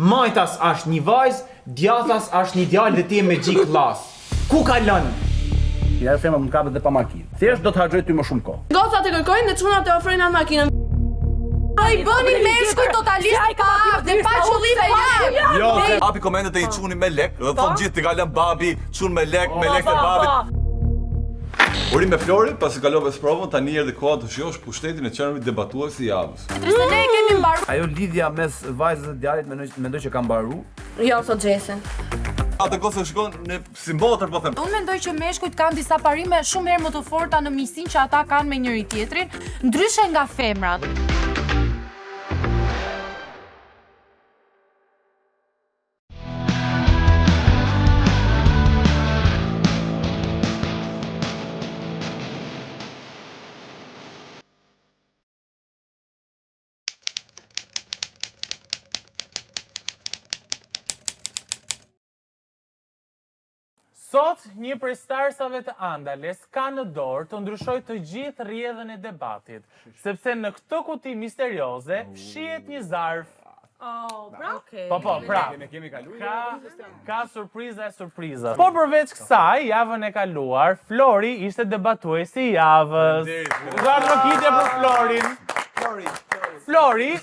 Majtas është një vajzë, djathas është një djalë dhe ti me gjik klas. Ku kalon? Ja femra mund kapet dhe pa makinë. Thjesht do të harxoj ty më shumë kohë. Gocat e kërkojnë dhe çunat e ofrojnë atë makinën. Ai bëni meshkuj totalisht pa ardh dhe pa qëllime jam. Jo, hapi komentet e i çuni me lek, dhe thonë gjithë të kalon babi, çun me lek të babit. Uri me Flori, pasi kalove sprovën, tani erdhi koha të shohësh pushtetin e qenërit debatues i javës. Ne kemi mbaruar. Ajo lidhja mes vajzës dhe djalit mendoj që ka mbaruar. Jo, sot Xhesin. Atë kohë shkon në si mbotër po them. Unë mendoj që meshkujt kanë disa parime shumë herë më të forta në miqësinë që ata kanë me njëri tjetrin, ndryshe nga femrat. Sot, një prej starsave të Andales ka në dorë të ndryshoj të gjithë rrjedhën e debatit, sepse në këtë kuti misterioze fshihet një zarf. Pra. Ka surpriza e surpriza. Po përveç kësaj, javën e kaluar, Flori ishte debatuesi i javës. Gjatë rokitje për Florin. Flori,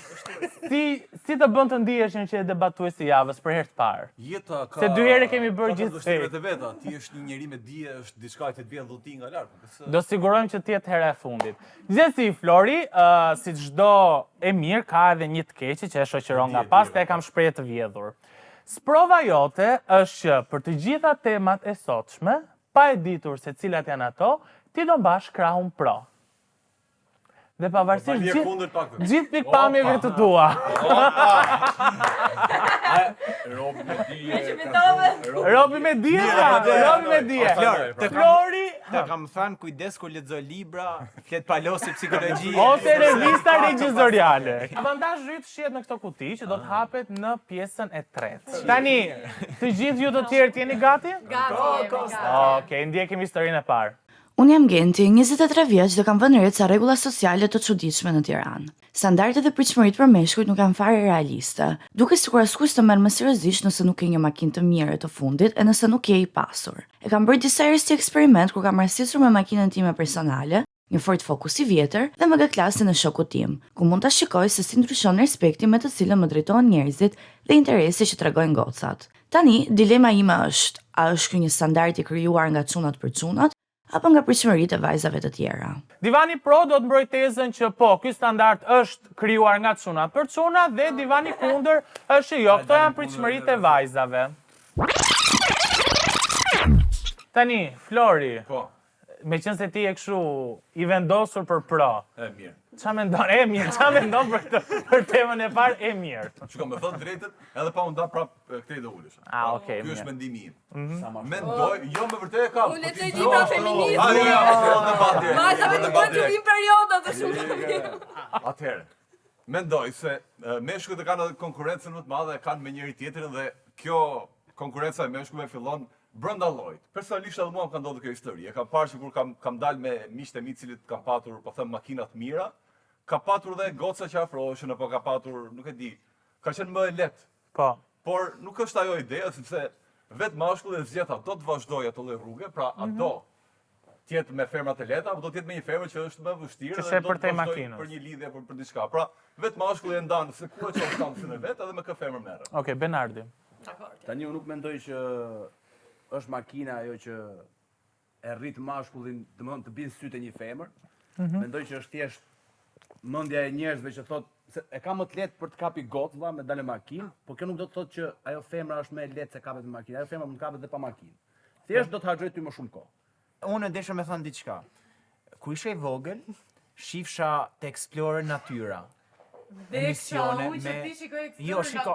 si të bën të ndiheshin që e debatuesi i javës për herë të parë? Jeta ka Se 2 herë kemi bërë gjithsesi. Të veta, ti është një njeri me dije, është diçka që të vjen dhuti nga lart. Do sigurojmë që të jetë hera e fundit. Gjithsesi Flori, si çdo e mirë ka edhe një të keqe që e shoqëron nga pas, te e kam shprehje të vjedhur. Sprova jote është që për të gjitha temat e sotshme, pa e ditur se cilat janë ato, ti do mbash krahun pro. Dhe pavarësisht gjithë pikpamjeve të tua. Robi me dije. Flori, Të kam thënë kujdes kur lexoj libra, flet palosi psikologjie. ose revista regjizoriale. Avantazhi yt shihet në këtë kuti që do të hapet në pjesën e tretë. Tani, të gjithë ju të tjerë jeni gati? Gati. Okej, ndjekim historinë e parë. Unë jam Genti, 23 vjeç dhe kam vënë re ca rregulla sociale të çuditshme në Tiranë. Standardet dhe pritshmëritë për meshkujt nuk janë fare realiste. Duket sikur askush të merr më seriozisht nëse nuk ke një makinë të mirë të fundit e nëse nuk je i pasur. E kam bërë disa herë si eksperiment kur kam rastisur me makinën time personale, një Ford Focus i vjetër dhe me G-klasin e shokut tim, ku mund ta shikoj se si ndryshon respekti me të cilën më drejtohen njerëzit dhe interesi që tregojnë gocat. Tani, dilema ime është, a është ky një standard i krijuar nga çunat për çunat apo nga pritshmëritë e vajzave të tjera? Divani Pro do të mbroj tezën që po, ky standard është krijuar nga çunat për çuna dhe divani kundër është që jo, këto janë pritshmëritë e vajzave. Tani, Flori, me qenë se ti e kështu i vendosur për pro. E mirë. Qa mendon për temën e parë e mirë? Çka më thon drejtën, edhe pa nda prap këtej do ulesh. Okej. Ky është mendimi im. Mendoj, jo me vërtet e kam. Unë lexoj libra feministë. Vajzave nuk duhet të vinë perioda të shumë. Atëherë, mendoj se meshkujt kanë konkurrencën më të madhe, kanë me njëri tjetrin dhe kjo konkurrenca e meshkujve fillon brenda llojit. Personalisht edhe mua më ka ndodhur kjo histori. E kam parë që kur kam dalë me miqtë e mi të cilët kanë patur, po them, makina të mira, ka patur dhe goca që afroheshin apo ka patur, nuk e di, ka qenë më e lehtë. Po. Por nuk është ajo ideja, sepse vetë mashkulli zgjedh ato të vazhdojë ato lloj rruge, pra ato të jetë me femra të lehta, apo do të jetë me një femër që është më vështirë dhe do të vazhdojë për një lidhje apo për diçka. Pra, vetë mashkulli e ndan se ku e çon stancën e vet, edhe me kë femër merret. Okej, Benardi. Tani unë nuk mendoj që është makina ajo që e rrit mashkullin, domethënë të bin sytë e një femër. Mendoj që është thjesht mendja e njerëzve që thotë se e ka më të lehtë për të kapi gotë valla me dalë makinë, por kjo nuk do të thotë që ajo femra është më e lehtë se kapet me makinë. Ajo femra mund të kapet edhe pa makinë. Thjesht do të harxoj ty më shumë kohë. Unë desha me thënë diçka. Kur isha i vogël, shifsha të Explorer Natyra. Emisione me jo, shiko.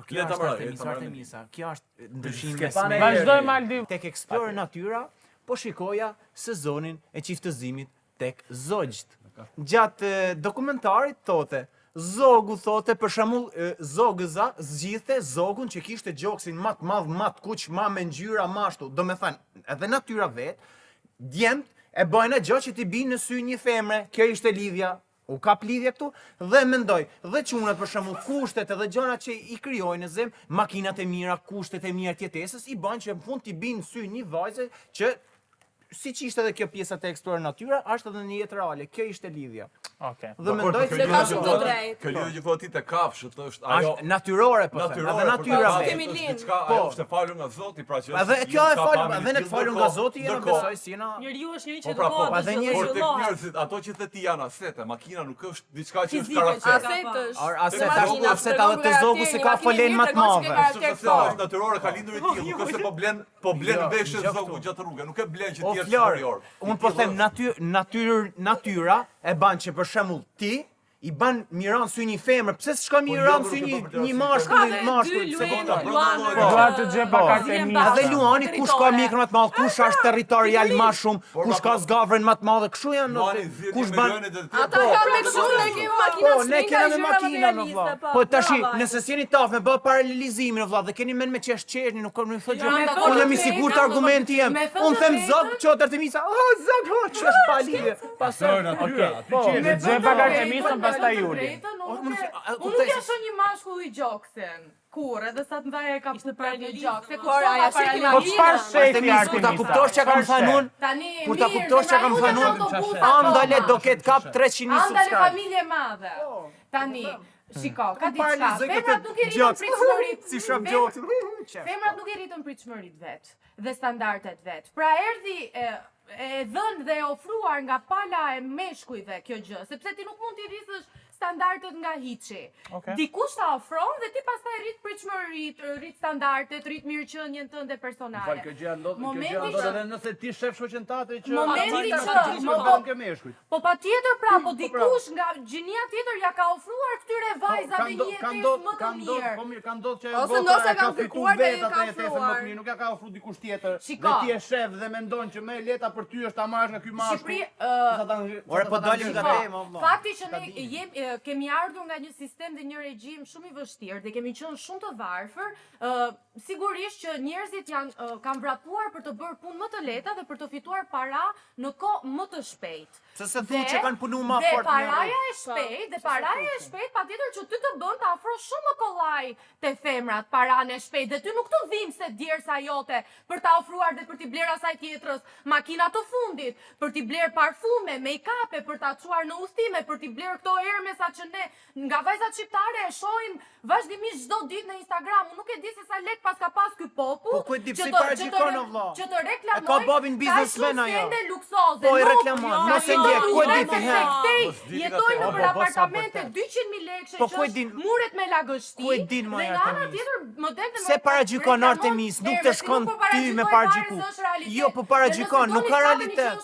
Kjo është Artemisa. Kjo është ndryshimi. Vazhdojmë Aldi. Tek Explorer Natyra, po shikoja sezonin e çiftëzimit tek zogjt. Gjatë dokumentarit thote, zogu thote, për shembull, zogëza zgjidhte zogun që kishte gjoksin më të madh, më të kuq, më me ngjyra më ashtu. Do me thënë, edhe natyra vet, djemt e bëjnë gjë që t'i binë në sy një femre. Kjo ishte lidhja u kap lidhje këtu dhe mendoj, dhe çunat për shembull kushtet edhe gjërat që i krijojnë në zemë, makinat e mira, kushtet e mira të jetesës i bën që në fund t'i binë sy një vajze që siç ishte edhe kjo pjesa te eksploruar natyra, është edhe në jetë reale. Kjo ishte lidhja. Okej. Dhe mendoj se ka shumë të drejtë. Kjo lidhje që po ti te kafshët është ajo është natyrore po. Edhe natyra po, vetë. kemi lind. Diçka ajo është e falur nga Zoti, pra që Edhe kjo e fal, edhe ne të falur nga Zoti, jena besoj si jena. Njeriu është njëri Po që pra, po, kërkohet edhe të njerëzit- por tek zhvillohet. njerëzit, ato që the ti janë asete, makina nuk është diçka që është Fizike, karakter. Aset është. Aset edhe të zogu se ka folen më të madhe. Është natyrore, ka lindur i tillë, nuk është se po blen veshët zogu gjatë rrugës, nuk e blen që O ti jesh Flor, superior. unë po them natyra e ban që për shembull ti i ban miran sy një femër, pse s'ka miran sy një mashkull, se po ta Dua të gjej pak Artemisa. Edhe Luani kush ka mjekrën më të madh, kush është territorial më shumë, kush ka zgavrën më të madhe, kështu janë. Kush ban Ata kanë me kështu, ne kemi makina Po, ne kena me gjëra makina në vlla. materialiste, Po tash, brava, nëse s'jeni taf me bë paralelizimin në vlla dhe keni mend me qeshni, nuk kam thënë gjë. me Unë jam i thënë sigurt drejtën, argumenti jem. me thënë Unë them drejtën. zog, çot Artemisa. Oh, zog, ç'është pa lidhje. Pastaj natyra. Gjej pak Artemisën pastaj Juli. Unë nuk e shoh një mashkull i gjoksen. Kur, edhe sa të ndaja e ka për për një gjokse, kur aja ka shekli Po çfarë shefi Artemis, kur ta Artemisa? kuptosh çka kam thënë unë, Tani, kur ta kuptosh çka kam thënë unë, andale do ket kap 300 Andale subscribe. familje madhe. Tani, shiko, ka diçka. paralizoj Femrat këtë nuk i rritën gjatë. pritshmëritë. Si shoh gjoksin. Femrat nuk i rritën pritshmëritë vet dhe standardet vet. Pra erdhi e dhënë dhe e ofruar nga pala e meshkujve kjo gjë, sepse ti nuk mund t'i rrisësh standardet nga hiçi. Okej. Dikush ta ofron dhe ti pastaj rrit pritshmëritë, rrit standardet, rrit mirëqenien tënde personale. Kjo gjë ndodh, kjo gjë Momenti ndodh që- edhe nëse ti shef shoqën tate që Momenti ata që- më bën ke meshkujt. Po patjetër pra, po dikush nga gjinia tjetër ja ka ofruar këtyre vajzave një jetesë më të mirë. Po mirë, ka ndodhur që Ose ndoshta kanë fitu kërkuar dhe vetë ju atë ka jetesën më ofruar. të mirë, nuk ja ka ofruar dikush tjetër. Shiko. Dhe ti e shef dhe mendon që më e lehta për ty është ta marrësh nga ky mashkull. Shqipëri, Ore po dalim nga tema valla. fakti që ne kemi ardhur nga një sistem dhe një regjim shumë i vështirë dhe kemi qenë shumë të varfër, sigurisht që njerëzit kanë vraptuar për të bërë punë më të lehta dhe për të fituar para në kohë më të shpejtë. Se thuaj që kanë punu më Dhe fort. paraja e shpejt, dhe paraja e shpejt patjetër që ty të bën të afrosh shumë më kollaj te femrat paranë e shpejt dhe ty nuk të vim se djersa jote për ta ofruar dhe për t'i bler asaj tjetrës makina të fundit, për t'i bler parfume, make-upe, për ta çuar në udhëtime, për t'i bler këto Hermesa që ne nga vajzat shqiptare e shohim vazhdimisht çdo ditë në Instagram. Unë nuk e di se sa lek pas ka pas ky popull. Po ku e di pse i paragjikon o vlla? Që të reklamoj. E ka babin biznesmen ajo. Ka shumë luksoze. Po i nuk- reklamon, mos e ndjek, ku e di ti, he? Jetojnë në Po, për po, apartamente sa 200.000 lekë, Po, që ku e është din? muret me lagështi. Ku e din, Maja Dhe nga ana Artemis? tjetër model dhe Se paragjikon Artemis, nuk të shkon ty me paragjiku. Jo, po paragjikon, nuk ka realitet.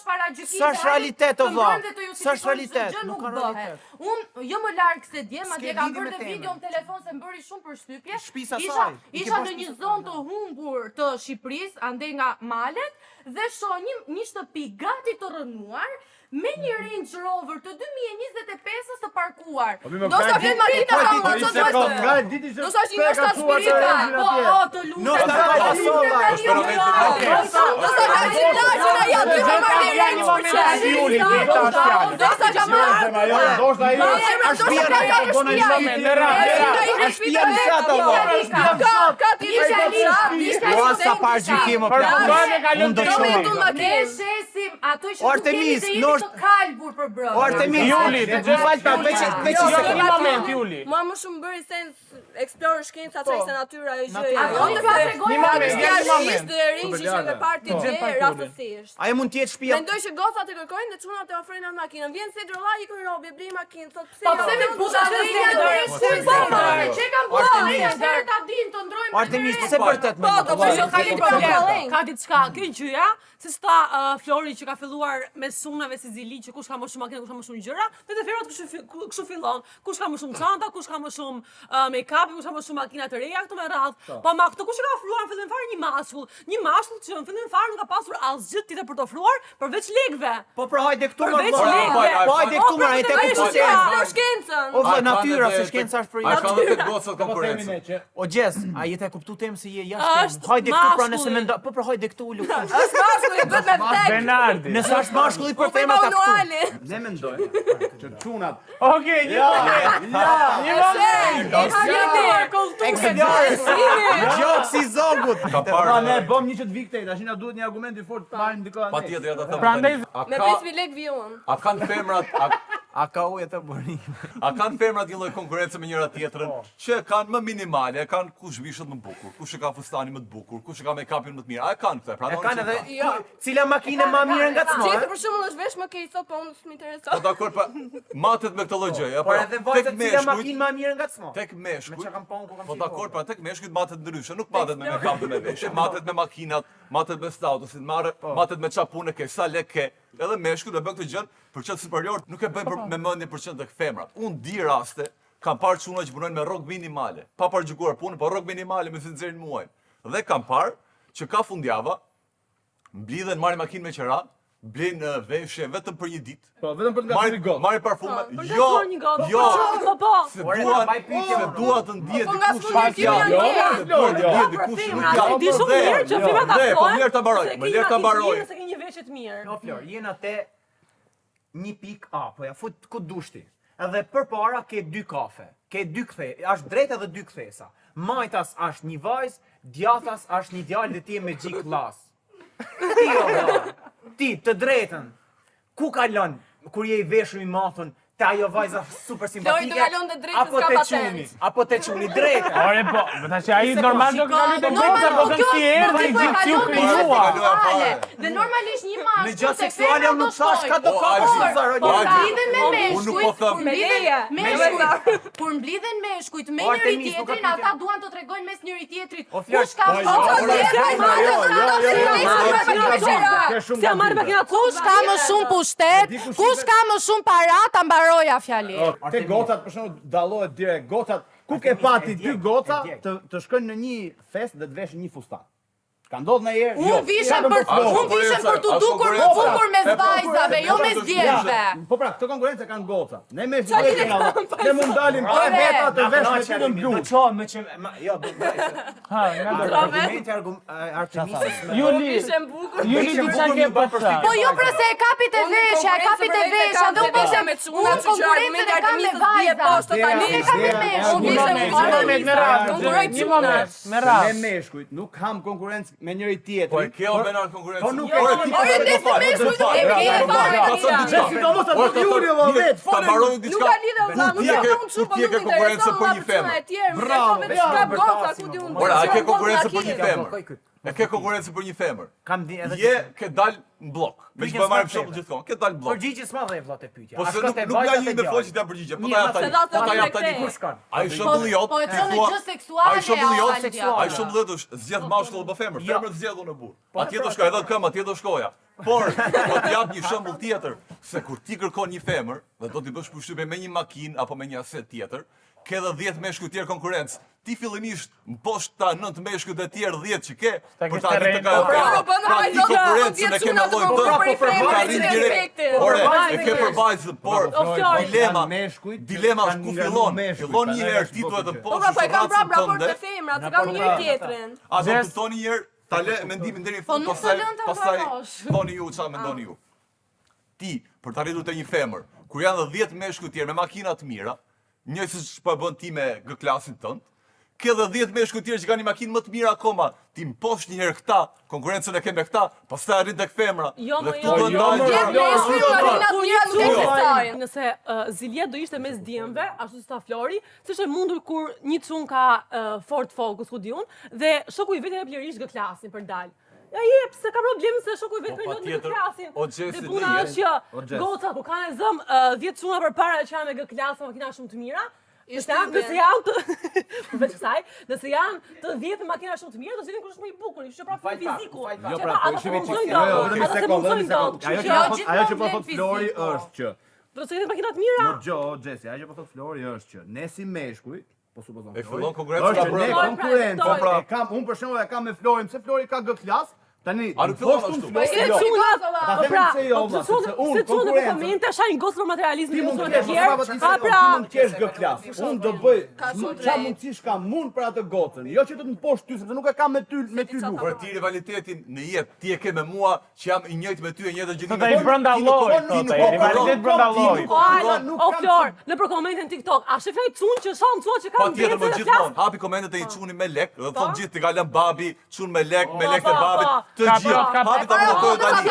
Sa është realitet o vlla? Sa është realitet? Nuk ka realitet. Unë jo më larg se dje, madje S'ke kam lidhje bërë me dhe temën. video në telefon se më bëri shumë përshtypje. Shpisa Isha saj. I ke isha pas në një shpisa zonë të humbur të Shqipërisë, ande nga malet dhe shoh një shtëpi gati të rënuar me një Range Rover të 2025-s të parkuar. Do sa vjen makina ka më çfarë duhet. Diti se Do sa është një nështë spirita. Po, të lutem. Nuk ta ka solla. Do sa ka gjimnazin ai aty me marrë Një moment as Juli, ti tash fjalën. Do sa ka marrë. ajo ndoshta ai Është pia Është pia në fat valla. Ka ti Jo sa paragjikim o Përfundon e kalon Unë do të të shohim. shohim. Ne shesim ato që O, Artemis, nuk nosh- të kalbur për brëm. O Artemis, Juli, të gjej falta veç Një moment Juli. Mua më shumë bëri sens explore shkenca çaj se natyra e gjëja. Ato Jo, nuk se- ka tregoj. Një moment, një moment. Dhe rinjë që me parti gjë rastësisht. Ai mund të jetë shtëpia. Mendoj që gocat e kërkojnë dhe çunat e ofrojnë atë makinën. Vjen se drolla i kërë robi, blej makinë, thot pse. Po pse me puta të që kanë bërë herë ta din të ndrojmë. Artemis, pse vërtet më? Po, do të shoh kali problem. Ka diçka, kjo gjëja, se sta Flori që ka filluar me sunave si Zili që kush ka më shumë makinë, kush ka më shumë gjëra, dhe të femrat kështu fillon. Kush ka më shumë çanta, kush ka më shumë make-up, kush ka më shumë makina të reja këtu me radhë. Po ma këto kush e ka ofruar në fillim fare një mashkull që në fillim fare nuk ka pasur asgjë tjetër për të ofruar përveç lekëve. Po pra hajde këtu më Përveç valla. lekëve. Po hajde këtu më ai tek Explore shkencën. O valla natyra se shkenca është për A ka jashtë. vetë gocat konkurrencë. O Gjes, a je ta e kuptu temë se je jashtë. Është Hajde këtu pra nëse mashkulli. mendo, po pra hajde këtu Luka. Është mashkulli, duhet me vdek. Benardi. Nëse është mashkulli për Po femrat ta këtu. manuali. Ne mendojmë që çunat Okej, një Gjok si zogut. Ka pra parë ne bëm një që të vikte, tash na duhet një argument i fortë të marrim dikë anë. patjetër ja ta them. Prandaj Me 5.000 lekë vion. A kanë femrat A ka ujë të bëri. A kanë femrat një lloj konkurrence me njëra tjetrën që kanë më minimale, e kanë kush vishet më bukur, kush e ka fustanin më të bukur, kush e ka make-upin më të mirë. A e kanë këtë? Pra E kanë edhe cila makinë më mirë nga Tjetër për shembull është vesh më keq sot, po unë s'më Po intereson. dakor, pa matet me këtë lloj gjëje, apo Por edhe vajzat cila makinë më mirë nga cmo. tek meshkujt. Me çka kam pun ku kam Po shikuar. dakor, pra tek meshkujt matet ndryshe, nuk matet me make-up me veshje, matet me makinat, matet me statusin, matet me çfarë punë ke, sa lekë ke. Edhe meshkujt e bën këtë gjë për qend superior, nuk e bëjnë me mendje për qend tek femrat. Unë di raste, kam parë çuna që punojnë me rrogë minimale, pa parë punën, po rrogë minimale me zinxhirin muajin. Dhe kam parë që ka fundjava mblidhen marrin makinë me qera, blejnë veshje vetëm për një ditë. Po vetëm për të ngacmuar gol. Marrin parfume. Për Jo, ngacmuar një gotë, jo. po. Se Ore, duan, ta baj pyetje, se më. duan të ndihet Po, dikush nga nuk janë. jo, Se duan të ndihet Për dikush femra, nuk se janë. di shumë mirë që femrat Dhe, po mirë ta mbaroj, se më ke lër ta një mbaroj. makinë, se ke një veshje të mirë. Jo Flor, jena te një pik A, po ja fut ku dushti. Edhe përpara ke dy kafe, ke dy kthe, është drejt edhe dy kthesa. Majtas është një vajzë, djathtas është një djalë dhe ti je me G class. Ti o vlla, ti të drejtën. Ku kalon kur je i veshur i mathun? Te ajo vajza super simpatike. Flori të kalon të drejtës, apo s'ka te patent. çuni, apo te çuni drejtën. Ore po, tash ai normal do të kaloj të Normal, bota, po po kanë kjo si erdhi po gjithë që u kalon me krijuar. seksuale. Dhe normalisht një mashkull Me gjatë seksuale unë nuk thash ka do O, ka Alzi, po Po Alzi, mblidhen me unë nuk po meshkujt, them. kur mblidhen meshkujt, kur mblidhen meshkujt me Ore, njëri tenis, nuk ka tjetrin, pyetje. ata duan të tregojnë mes njëri tjetrit. O, Flor, Kush ka po, më jo, shumë ore, Si a marrë makinat Kush ka më shumë pushtet, kush ka më shumë para, ta mbaroja fjali. Te gocat për shembull dallohet direkt gocat. Ku ke pati dy goca të shkojnë në një festë dhe të veshin një fustan. Ka ndodhur ndonjëherë? Unë vishem për të dukur më bukur mes vajzave, jo mes djemve. Po pra, këtë konkurrencë kanë goca. Ne me ne mund dalim pa Ore, veta të vesh me çelën blu. Më çon, më çon, jo, Ha, nga do. argumenti Artemisës. Juli, Juli diçka ke pasur. Po jo pra se e kapit e veshja, e kapit e veshja, do të vishem me çuna, unë konkurrencën e kam me vajza. Nuk e kam me meshkuj. Unë vishem Një moment, me radhë. Ne meshkujt nuk kam konkurrencë me njëri Po e tjetrin. kjo benar konkurrencë. Po nuk e e ti ke. Ore, ne se meshkujt e ke fare. Sidomos ato Juli o vet. Ta mbaroj diçka. Nuk ka lidhje Kur valla, nuk ti e e ke, kam çu, kur po ti e ke nuk konkurrencë intereson për nga një persona femër. e tjerë. Bravo, Vetë ka goca ku di unë. Ora, a ke Goca konkurrencë për një makinë. femër? E ke konkurrencë për një femër. Kam di edhe Je ke dal në blok. Me që po marrim shembull gjithkohë. Ke dal në blok. përgjigje s'ma dhe vllate pyetja. Po se nuk nga një me folë që t'ja përgjigje, po ta jap tani. Se Po ta jap tani. da, Kush kanë? Ai shembulli jot, Po e ti çon në thua. gjë seksuale. Ai shembulli jot, Aldia. ai shembulli jot është zgjedh mashkull apo femër. Jo. Femër zgjedhun në burr. Atje do shkoj edhe këm, atje do shkoja. Por do të jap një shembull tjetër, se kur ti kërkon një femër dhe do t'i bësh përshtypje me një makinë apo me një aset tjetër, ke edhe 10 meshkuj tjerë konkurrencë. Ti fillimisht mposhtë ta 9 meshkujt e tjerë 10 që ke, për ta arritur ka Po, po, pra ti konkurrencën e ke me lloj të femër, arrin direkt. Ore, e ke për vajzë, por dilema është ku fillon. Fillon një herë ti duhet të Po poshtë pra, po e kam prap shuracën raport tënde. të femrat, se kam njëri tjetrin. A do të kuptoni një herë ta lë mendimin deri në Po fund, nuk të lën ta mbarosh. thoni ju çfarë mendoni ju. Ti për të arritur te një femër, kur janë edhe 10 meshkuj tjerë me makina të mira, një siç po bën ti me G-klasin tënd, ke edhe 10 meshkuj tjerë që kanë një makinë më të mira akoma, ti mposh një herë këta, konkurrencën e ke me këta, pastaj arrin tek femra. Jo, Dhe më këtu jo, do jo, ndajë. Nëse zilje do ishte mes djemve, ashtu si tha Flori, s'është e mundur kur një çun ka Ford Focus, ku di unë, dhe shoku i vet e plerisht G-klasin për dal. Ja jep, se ka problem se shoku i vet Po, për në patjetër, G-klasin. o Gjesi, Dhe puna leje. është që goca ku kanë e zëm 10 çuna përpara që janë me G-klasë, makina shumë të mira. Nëse janë të veç kësaj, nëse janë të 10 makina shumë të mira, do të thënë kush është më i bukur, kështu pra punë fiziku. Jo pra, po ishim Ata vetëm një sekondë. Ajo që po thot fiziko. Flori është që do të thënë makina të mira. Në gjo, Gjesi, ajo që po thot Flori është që ne si meshkuj, po supozon E Flori, fillon konkurrenca është ka që ne brenda. konkurrencë, Po, pra. unë për shembull e kam me Florin, pse Flori ka G-klas, Tani, A nuk fillon ashtu. Se çunat, pra, se jo, vlla, se sepse unë çunat po konkurrencën- komente shajnë gocë për materializmin Ti e mund të çunat e kesh, tjerë. ti A pra, mund të kesh G-klas. Unë do bëj çfarë mundësish kam unë për atë gocën. Jo që do të mposh ty, sepse nuk e kam me ty lu. Për ti rivalitetin në jetë, ti e ke me mua që jam i njëjtë me ty e njëjtë gjë. Thotë ai brenda llojit, thotë ai, rivalitet brenda llojit. o Flor, në për komentin TikTok, a shifej çun që shon çun që kanë Patjetër më gjithmonë, hapi komentet e i çuni me lek, dhe thon gjithë të kalën babi, çun me lek të babit, të Ka gjithë. pra, Hapi ta blokohet tani.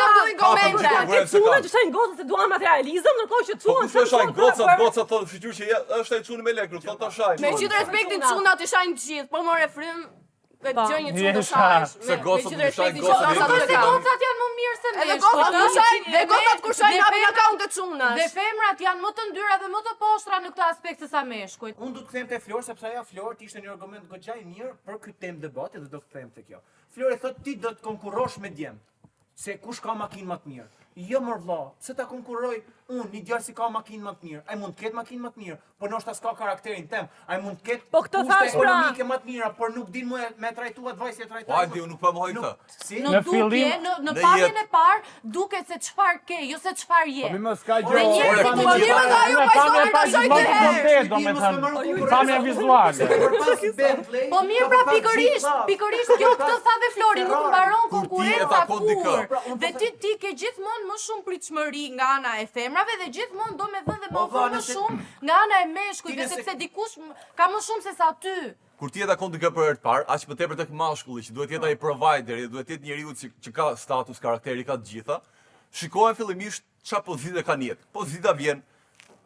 E çunat që shajnë gocën se duan materializëm, ndërkohë që Po çunat kush e shajnë goca thonë shqyr që është ai çuni me lek, nuk thon ta shajnë. Me gjithë respektin çunat i shajnë të gjithë, po more frym e dëgjoj një çunë të Jesha. shajsh. Se gocat nuk shajnë që gocat, gocat nuk nuk Se kanë. gocat janë më mirë se Edhe meshkujt. gocat kur shajnë, dhe gocat kur shajnë Dhe hapin femrat- akaunt të çunash. Dhe femrat janë më të ndyra dhe më të poshtra në këtë aspekt se sa meshkujt. Unë do të them te Flor sepse ajo Flor ishte një argument goxha i mirë për këtë temë debati dhe do të them te kjo. Flori thotë ti do të konkurrosh me djem. Se kush ka makinë më të mirë? Jo mor vlla, pse ta konkurroj unë, një djalë si ka makinë më të mirë. Ai mund të ketë makinë më të mirë, por ndoshta s'ka karakterin tem. Ai mund të ketë Po këtë kushte thash, pra. ekonomike më të mira, por nuk din me trajtuar vajzë Po trajtuar. hajde, unë nuk po mohoj këtë. Si? Në Në dukje, fillim, në në pamjen jetë. e parë, duket se çfarë ke, jo se çfarë je. Po mi mos ka gjë. Dhe njerëzit Ore, po po, mirë po, nga ajo Unë vajzore pamja ta shoj të herë. komplet, domethënë, pamja vizuale. Po mirë pra pikërisht kjo këtë tha dhe Flori, nuk mbaron Kur ti e konkurenca takon dikë. kur. Dhe ti ke gjithmonë më shumë pritshmëri nga ana e femrave dhe gjithmonë do me dhënë dhe më vlla, më nëse- shumë nga ana e meshkujve, Ti nëse- sepse dikush ka më shumë se sa ty. Kur ti e takon dikë për herë të parë, aq më tepër tek mashkulli që duhet jetë ai provider, duhet jetë njeriu që ka status, karakteri, ka të gjitha. Shikohen fillimisht çfarë pozite kanë jetë. Pozita vjen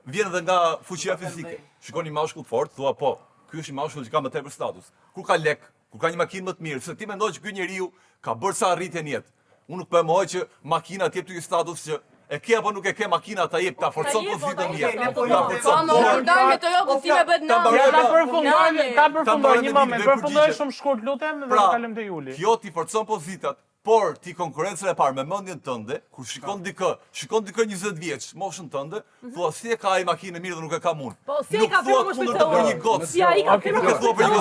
edhe nga fuqia fizike. Shikon një mashkull fort, thua po, ky është një mashkull që ka më tepër status. Kur ka lek, kur ka një makinë më të mirë, se ti mendon që ky njeriu ka bërë sa arritje në jetë. Unë nuk po e mohoj që makina të jep ty një status që e ke apo nuk e ke makina ta jep, ta forcon pozitën në jetë. po, Ta Po, forcon. më ndaj me Toyota si me bëhet ta në. mbaroj- Ja ta përfundoj mbaroj një me moment, ditë, përfundoj përgjigje. shumë shkurt lutem dhe Pra, kalojmë te Juli. kjo ti forcon pozitat, por ti konkurrencën e parë me mendjen tënde, kur shikon dikë 20 vjeç, moshën tënde, thua si e ka ai makinë mirë dhe nuk e kam unë. Po si ai Nuk ka thua firmë kundër të bërë një gocë. Si ai ka Okej, firmë nuk e thua për një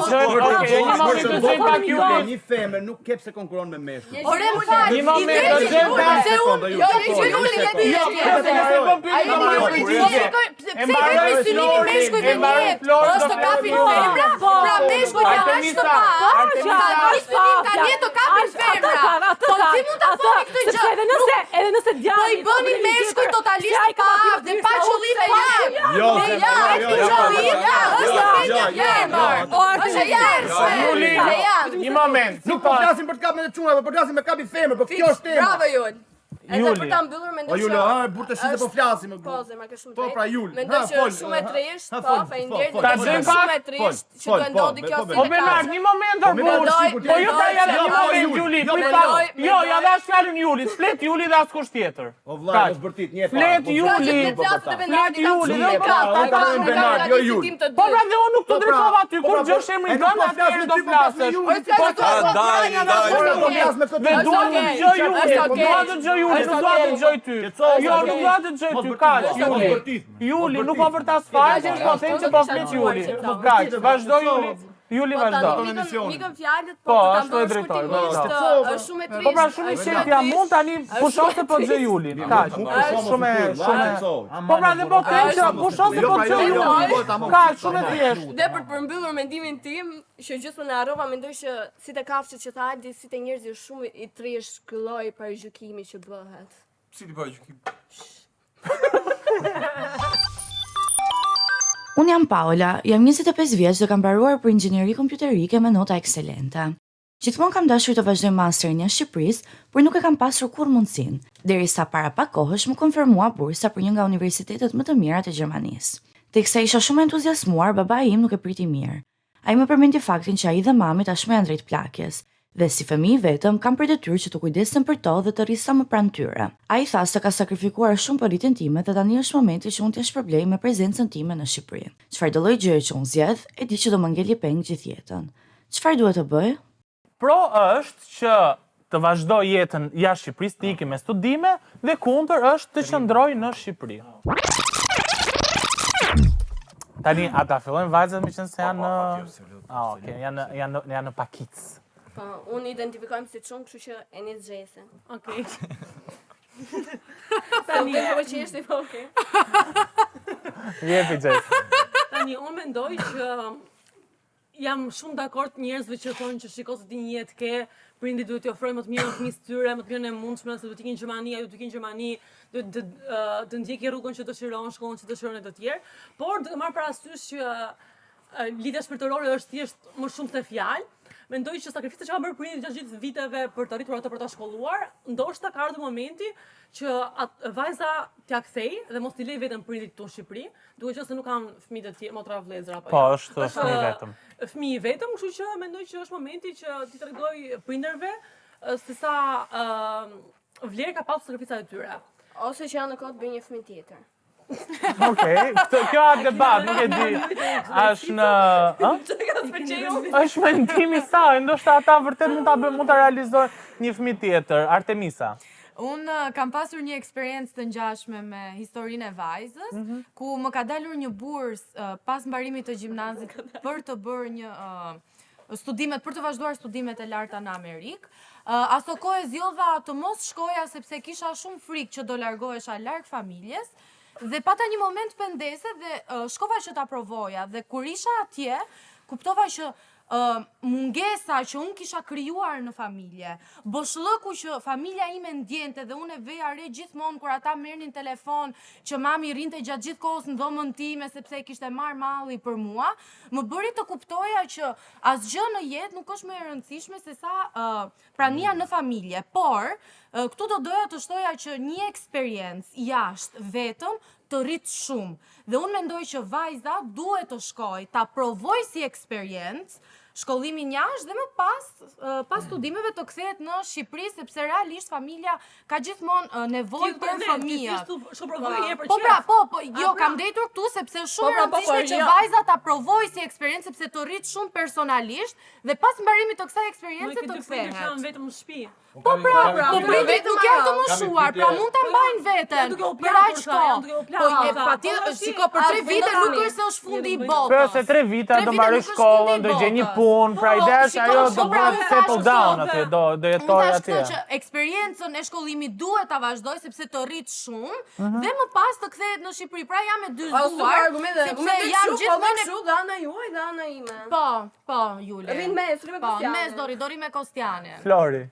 Okej, një moment të zëj pak Juli. Një femër nuk kep se konkuron me meshkuj. Ore më fal, Një moment, i do vetë gjem unë, ta se unë, jo, Jo, i Juli Jo, je pse nëse bën pyetje Ai do nuk marrë i përgjigje. pse i vetë synimi meshkujve në jetë. Është të kapin femra, pra meshkujt janë aq të parë. Sa synim kanë jetë të kapin femra. Po si mund ta thoni këtë gjë? Edhe nëse Po djali i bëni meshkuj totalisht të parë dhe pa qëllime jam. Jo, Dhe se- ja, jo, është jo, qëllim, jo, ja, jo, është jo, femër, jo, femër. Është e jashtme. Juli, Dhe janë. një moment. Nuk po flasim për të kapë me të çuna, po flasim me kapi femër, po kjo është tema. Bravo Jul. Edhe Juli. për ta mbyllur mendoj O Juli, ha, burtë se po flasim. Po, zemra ke shumë Po, drejt. pra, Jul. Mendoj Ha, që fol, shumë e ha, trisht, ha, po, fol, faleminderit. fol, mendoj fol, që fol, shumë e fol, trisht që fol, të ndodhi fol, kjo fol, si Po te Bernard, kafe. një moment Po, Arbur. mendoj- Po jo ta ja një Jo, moment Juli, Juli, jo, prit mendoj- pak. Jo, ja dash fjalën Julit, flet Juli dhe askush tjetër. O vlla, Kaq. mos bërtit, një Flet parë, Juli. Në flasë të Bernardi Flet Juli, shumë jo, ka, pra, ka ta shumë Bernard, ka jo, një Jul. citim të Po dy. pra dhe unë nuk të drejtova ty, kur gjosh emrin tënd atëherë do flasësh. Daj, Po flas me Dhe këtë. dua të dëgjoj Juli, Është po dua të dëgjoj Juli, nuk dua të dëgjoj ty. Jo, nuk dua të dëgjoj ty, kaq, Juli. Juli, nuk po vërtas fare, po them që po flet Juli. Kaq, vazhdo Juli. Juli vazhdo. Mikën fjalët, Po, po, ashtu e drejtoj, është vazhdo. shumë e Po pra trisht. shumë i qetë jam mund tani pushon se po dëgjoj Julin. Kaq. Shumë Po pra dhe po them që pushon se po dëgjoj Julin. Kaq, shumë e thjeshtë. Dhe për të përmbyllur mendimin tim, që gjithmonë e harrova, mendoj që si te kafshët që tha Aldi, si te njerëzit është shumë i trisht ky lloj parajgjykimi që bëhet. Si ti po gjykim? Unë jam Paola, jam 25 vjeç dhe kam mbaruar për inxhinieri kompjuterike me nota ekselente. Gjithmonë kam dashur të vazhdoj masterin në Shqipërisë, por nuk e kam pasur kur mundësinë, derisa para pak kohësh më konfirmua bursa për një nga universitetet më të mira të Gjermanisë. Teksa isha shumë entuziasmuar, babai im nuk e priti mirë. Ai më përmendi faktin që ai dhe mami tashmë janë drejt plakjes, dhe si fëmijë vetëm kam për detyrë që të kujdesem për to dhe të rrisa më pranë tyre. Ai tha se ka sakrifikuar shumë për rritjen time dhe tani është momenti që unë të shpërblej me prezencën time në Shqipëri. Çfarë do lloj gjëje që unë zgjedh, e di që do më ngeli peng gjithë jetën. Çfarë duhet të bëj? Pro është që të vazhdoj jetën jashtë Shqipërisë, të ikë me studime, dhe kundër është të qëndroj në Shqipëri. Tani ata fillojnë vajzat me qenë se janë në okej, janë në pakic. Po, unë identifikojmë si shumë, kështu që e një zgjese. Okej. Tani po qeshti, po okay. Jepi Xhes. Tani, unë mendoj që jam shumë dakord njerëzve që thonë që shiko se ti një jetë ke, prindit duhet t'i ofrojnë më të mirën fëmijës tyre, më të mirën e mundshme, se duhet t'ikin në Gjermani, ajo duhet t'ikin në Gjermani, duhet të ndjeki rrugën që dëshiron, shkollën që dëshiron e të tjerë, por duhet marr parasysh që lidhja shpirtërore është thjesht më shumë se fjalë. Mendoj që sakrificët që ka bërë prindit gjatë gjithë viteve për të arritur ato për ta shkolluar, ndoshta ka ardhur momenti që vajza t'ia kthej dhe mos t'i lej vetëm prindit këtu në Shqipëri, duke qenë se nuk kanë fëmijë të tjerë, motra vëllezër apo Po, jo. është fëmijë vetëm. Fëmijë vetëm, kështu që mendoj që është momenti që ti tregoj prindërve se sa vlerë ka pasur sakrificat e tyre. Ose që janë në kohë të bëjnë një fëmijë tjetër. Okej, kjo a debat, nuk e di. Është në, është mendimi i saj, ndoshta ata vërtet mund ta realizojnë një fëmijë tjetër, Artemisa. Unë kam pasur një eksperiencë të ngjashme me historinë e vajzës, ku më ka dalur një bursë pas mbarimit të gjimnazit për të bërë një për të vazhduar studimet e larta në Amerikë. Ato kohë zgjodha të mos shkoja sepse kisha shumë frikë që do largohesha larg familjes. Dhe pata një moment pendese dhe shkova që ta provoja dhe kur isha atje, kuptova që mungesa që unë kisha krijuar në familje, boshllëku që familja ime ndjente dhe unë e veja re gjithmonë kur ata merrnin telefon që mami rrinte gjatë gjithë kohës në dhomën time sepse e kishte marrë malli për mua, më bëri të kuptoja që asgjë në jetë nuk është më e rëndësishme se sa prania në familje, por këtu do doja të shtoja që një eksperiencë jashtë vetëm të rritë shumë. Dhe unë mendoj që vajza duhet të shkoj, ta provoj si eksperiencë, shkollimin jashtë dhe më pas studimeve të kthehet në Shqipëri sepse realisht familja ka gjithmonë nevojë për fëmijët. Jo, kam detur këtu sepse është shumë e rëndësishme që vajza ta provojë si eksperiencë sepse të rrit shumë personalisht dhe pas mbarimit të kësaj eksperiencë të kthehet. Janë vetëm në shtëpi. Po prindit nuk janë të moshuar, pra mund ta mbajnë veten për aq kohë. Po patjetër, shiko, për 3 vite nuk është se është fundi i botës. Për se 3 vite do mbaroj shkollën, do gjej një punë, pra ideja është ajo do bëhet settle down aty, do jetojë atje. Që eksperiencën e shkollimit duhet ta vazhdoj sepse të rrit shumë dhe më pas të kthehet në Shqipëri. Pra jam e dyzuar, sepse jam gjithmonë kështu dhe ana juaj dhe ana ime. Po, Jule. Rrin mes, rrin me Kostianin. Po, mes do rri me Kostianin. Flori.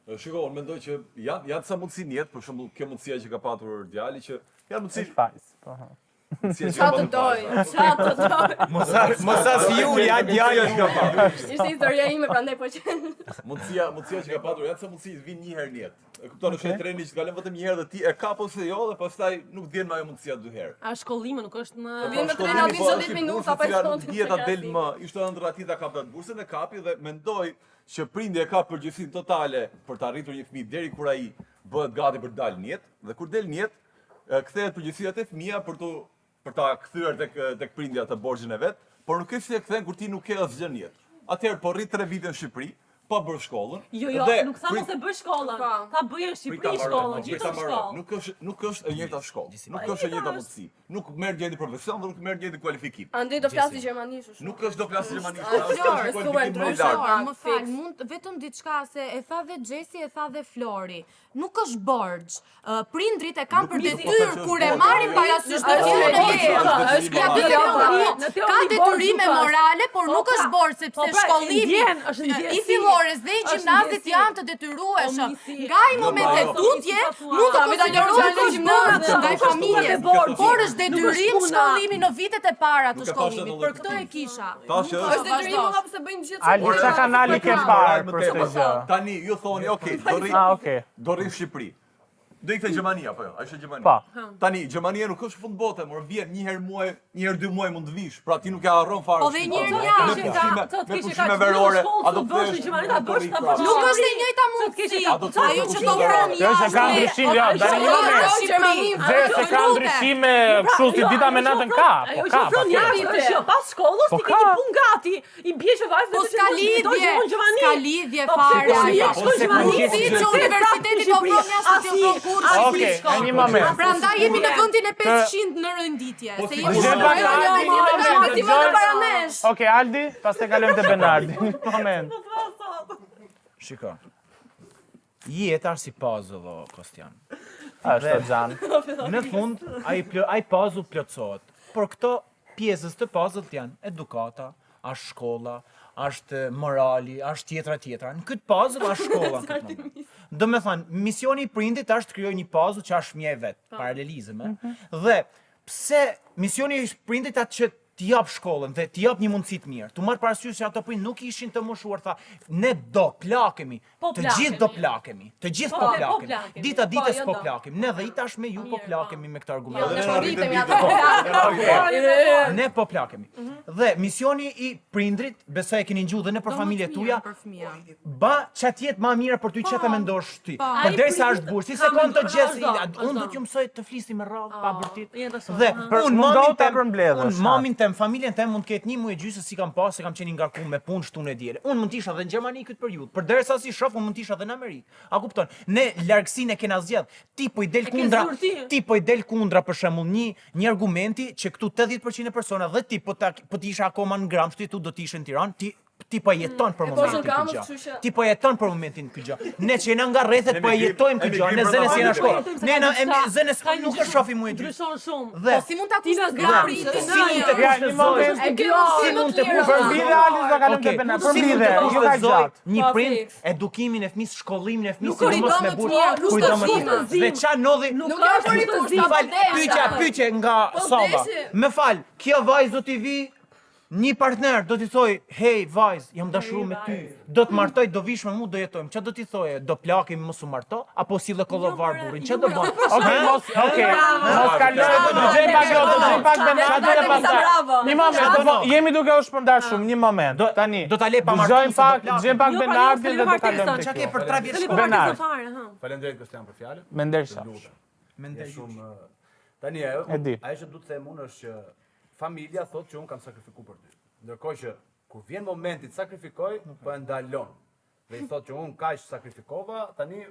Shiko, unë mendoj që janë ca mundësi në jetë, për shembull kjo mundësia që ka patur djali që janë mundësi fajs. Po. Qa të doj. Mos as Julia djali ka patur. Ishte historia ime, prandaj po që. Mundësia që ka patur janë ca mundësi të vinë një herë në jetë. E kupton, është treni që kalon vetëm një herë dhe ti e kap ose jo dhe pastaj nuk vjen më ajo mundësia dy herë. A shkollimi nuk është në Vjen me tren aty 10 minuta pa shkon. Dieta del më, ishte ëndër atij ta kapë bursën e kapi dhe mendoj që prindi e ka përgjegjësinë totale për të arritur një fëmijë deri kur ai bëhet gati për të dalë në jetë dhe kur del në jetë, kthehet përgjegjësia te fëmia për ta kthyer tek prindja të borxhin e vet, por nuk e si e kthen kur ti nuk ke asgjë në jetë. Atëherë po rrit 3 vite në Shqipëri, pa bërë shkollën. Jo, nuk tha mos e bëj shkollën. Ta bëje në Shqipëri shkollën, gjithë shkollë. Nuk është e njëjta shkollë. Nuk është e njëjta mundësi. Nuk merr njëjtë profesion dhe nuk merr njëjtë kualifikim. Andaj do flasë gjermanisht. Nuk është do flasë gjermanisht. Më fal, mund vetëm diçka se e tha dhe Xhesi, e tha dhe Flori. Nuk është borxh. Prindrit e kanë për detyrë kur e marrin parasysh të fillojnë ka detyrime morale, por nuk është borxh sepse shkollimi i fillores dhe i gjimnazit janë të detyrueshëm. Nga i moment e tutje mund të konsiderohet gjimnaz nga familja, por është detyrim shkollimi në vitet e para të shkollimit. Për këtë e kisha. Është detyrim nga pse bëjnë gjithë. Ali, çka kanali ke parë për këtë gjë? Tani ju thoni, okay, do rri në Shqipëri. Do ikte Gjermania apo jo? A ishte Gjermania? Po. Tani Gjermania nuk është fund bote, por vjen një herë muaj, një herë 2 muaj mund të vish. Pra ti nuk e harron fare. Po dhe një herë jashtë, me pushime verore, a do të bësh Gjermania Nuk është e njëjta mundësi. Ajo që do vron Kjo ka ndryshim, jo, tani një moment. Dhe se ka ndryshime kështu si dita me natën ka. Ajo që vron jashtë është pas shkollës ti ke një punë gati. I bie që vajzë po ska lidhje fare. Si që universiteti do vron jashtë të vron kursi. Okej, një moment. Prandaj jemi në vendin e 500 në rënditje. Se jemi Okej, Aldi, pastaj kalojmë te Benardi. Një moment. Shiko. Jeta është si puzzle, o Kostian. Është o Xhan. Në fund, ai puzzle plotësohet. Por këto pjesës të puzzle janë edukata, është shkolla, është morali, është tjetra. Në këtë puzzle është shkolla në këtë moment. Do me thënë, misioni i prindit është të krijojë një puzzle që është fëmia e vet, paralelizëm, Dhe pse misioni i prindit atë që t'i jap shkollën dhe t'i jap një mundësi të mirë. Tu marr parasysh se ato prind nuk ishin të moshuar, tha, ne do plakemi. Të gjithë do plakemi. Të gjithë po plakemi. Dita ditës po plakemi. Ne dhe i tash me ju po plakemi me këtë argument. Ne po plakemi. Dhe misioni i prindrit, besoj e keni ngjuar dhe në për familjet tuaja, ba çat jetë më mirë për ty çka të mendosh ti. Përderisa është burr, si sekond të gjës, unë do t'ju mësoj të flisni me radhë pa vërtet. Dhe unë mamin tem, familjen tem mund të ketë 1 muaj e gjysmë si kam pas, se kam qenë i ngarkuar me punë shtunë e diele. Unë mund të isha edhe në Gjermani këtë periudhë. Përderisa si shoh, unë mund të isha edhe në Amerikë. A kupton? Ne largësinë e kena zgjedh. Ti po i del kundra për shembull një argumenti që këtu 80% e persona dhe ti po të isha akoma në Gram, tu do të ishe në Tiranë, ti po jeton për momentin këtë gjë. Ti po jeton për momentin këtë gjë. Ne që jena nga rrethet po jetojmë këtë gjë. Ne zënes jena shkollë. Ne zënes nuk e shohim më gjë. Ndryshon shumë. Po si mund ta kushtosh Si mund të një prind, edukimin e fëmisë, shkollimin e fëmisë, sidomos me burrë, kujdo më mirë. Dhe ça ndodhi? Nuk është Pyetje nga Sava. Më fal, kjo vajzë do t'i vi një partner do t'i thoj, hey vajz, jam dashuruar me ty, do të martoj, do vish me mua, do jetojmë. Ç'a do t'i thoje? Do plakemi mos u marto apo sille kollovar burrin? Ç'a do bën? Mos kaloj, dëgjoj pak Benardin. Një moment, jemi duke u shpërndar shumë, një moment. Tani. Do ta lej pa martues. Dëgjojmë pak Benardin dhe do kalojmë. Ç'a ke për 3 vjet shkollë? Benard. Faleminderit Kostian për fjalën. Me ndersha. Mendoj shumë. Tani ajo që du të them unë është që familja thotë që unë kam sakrifikuar për ty. Ndërkohë që kur vjen momenti të sakrifikoj, po e ndalon. Dhe i thotë që unë kaq sakrifikova, tani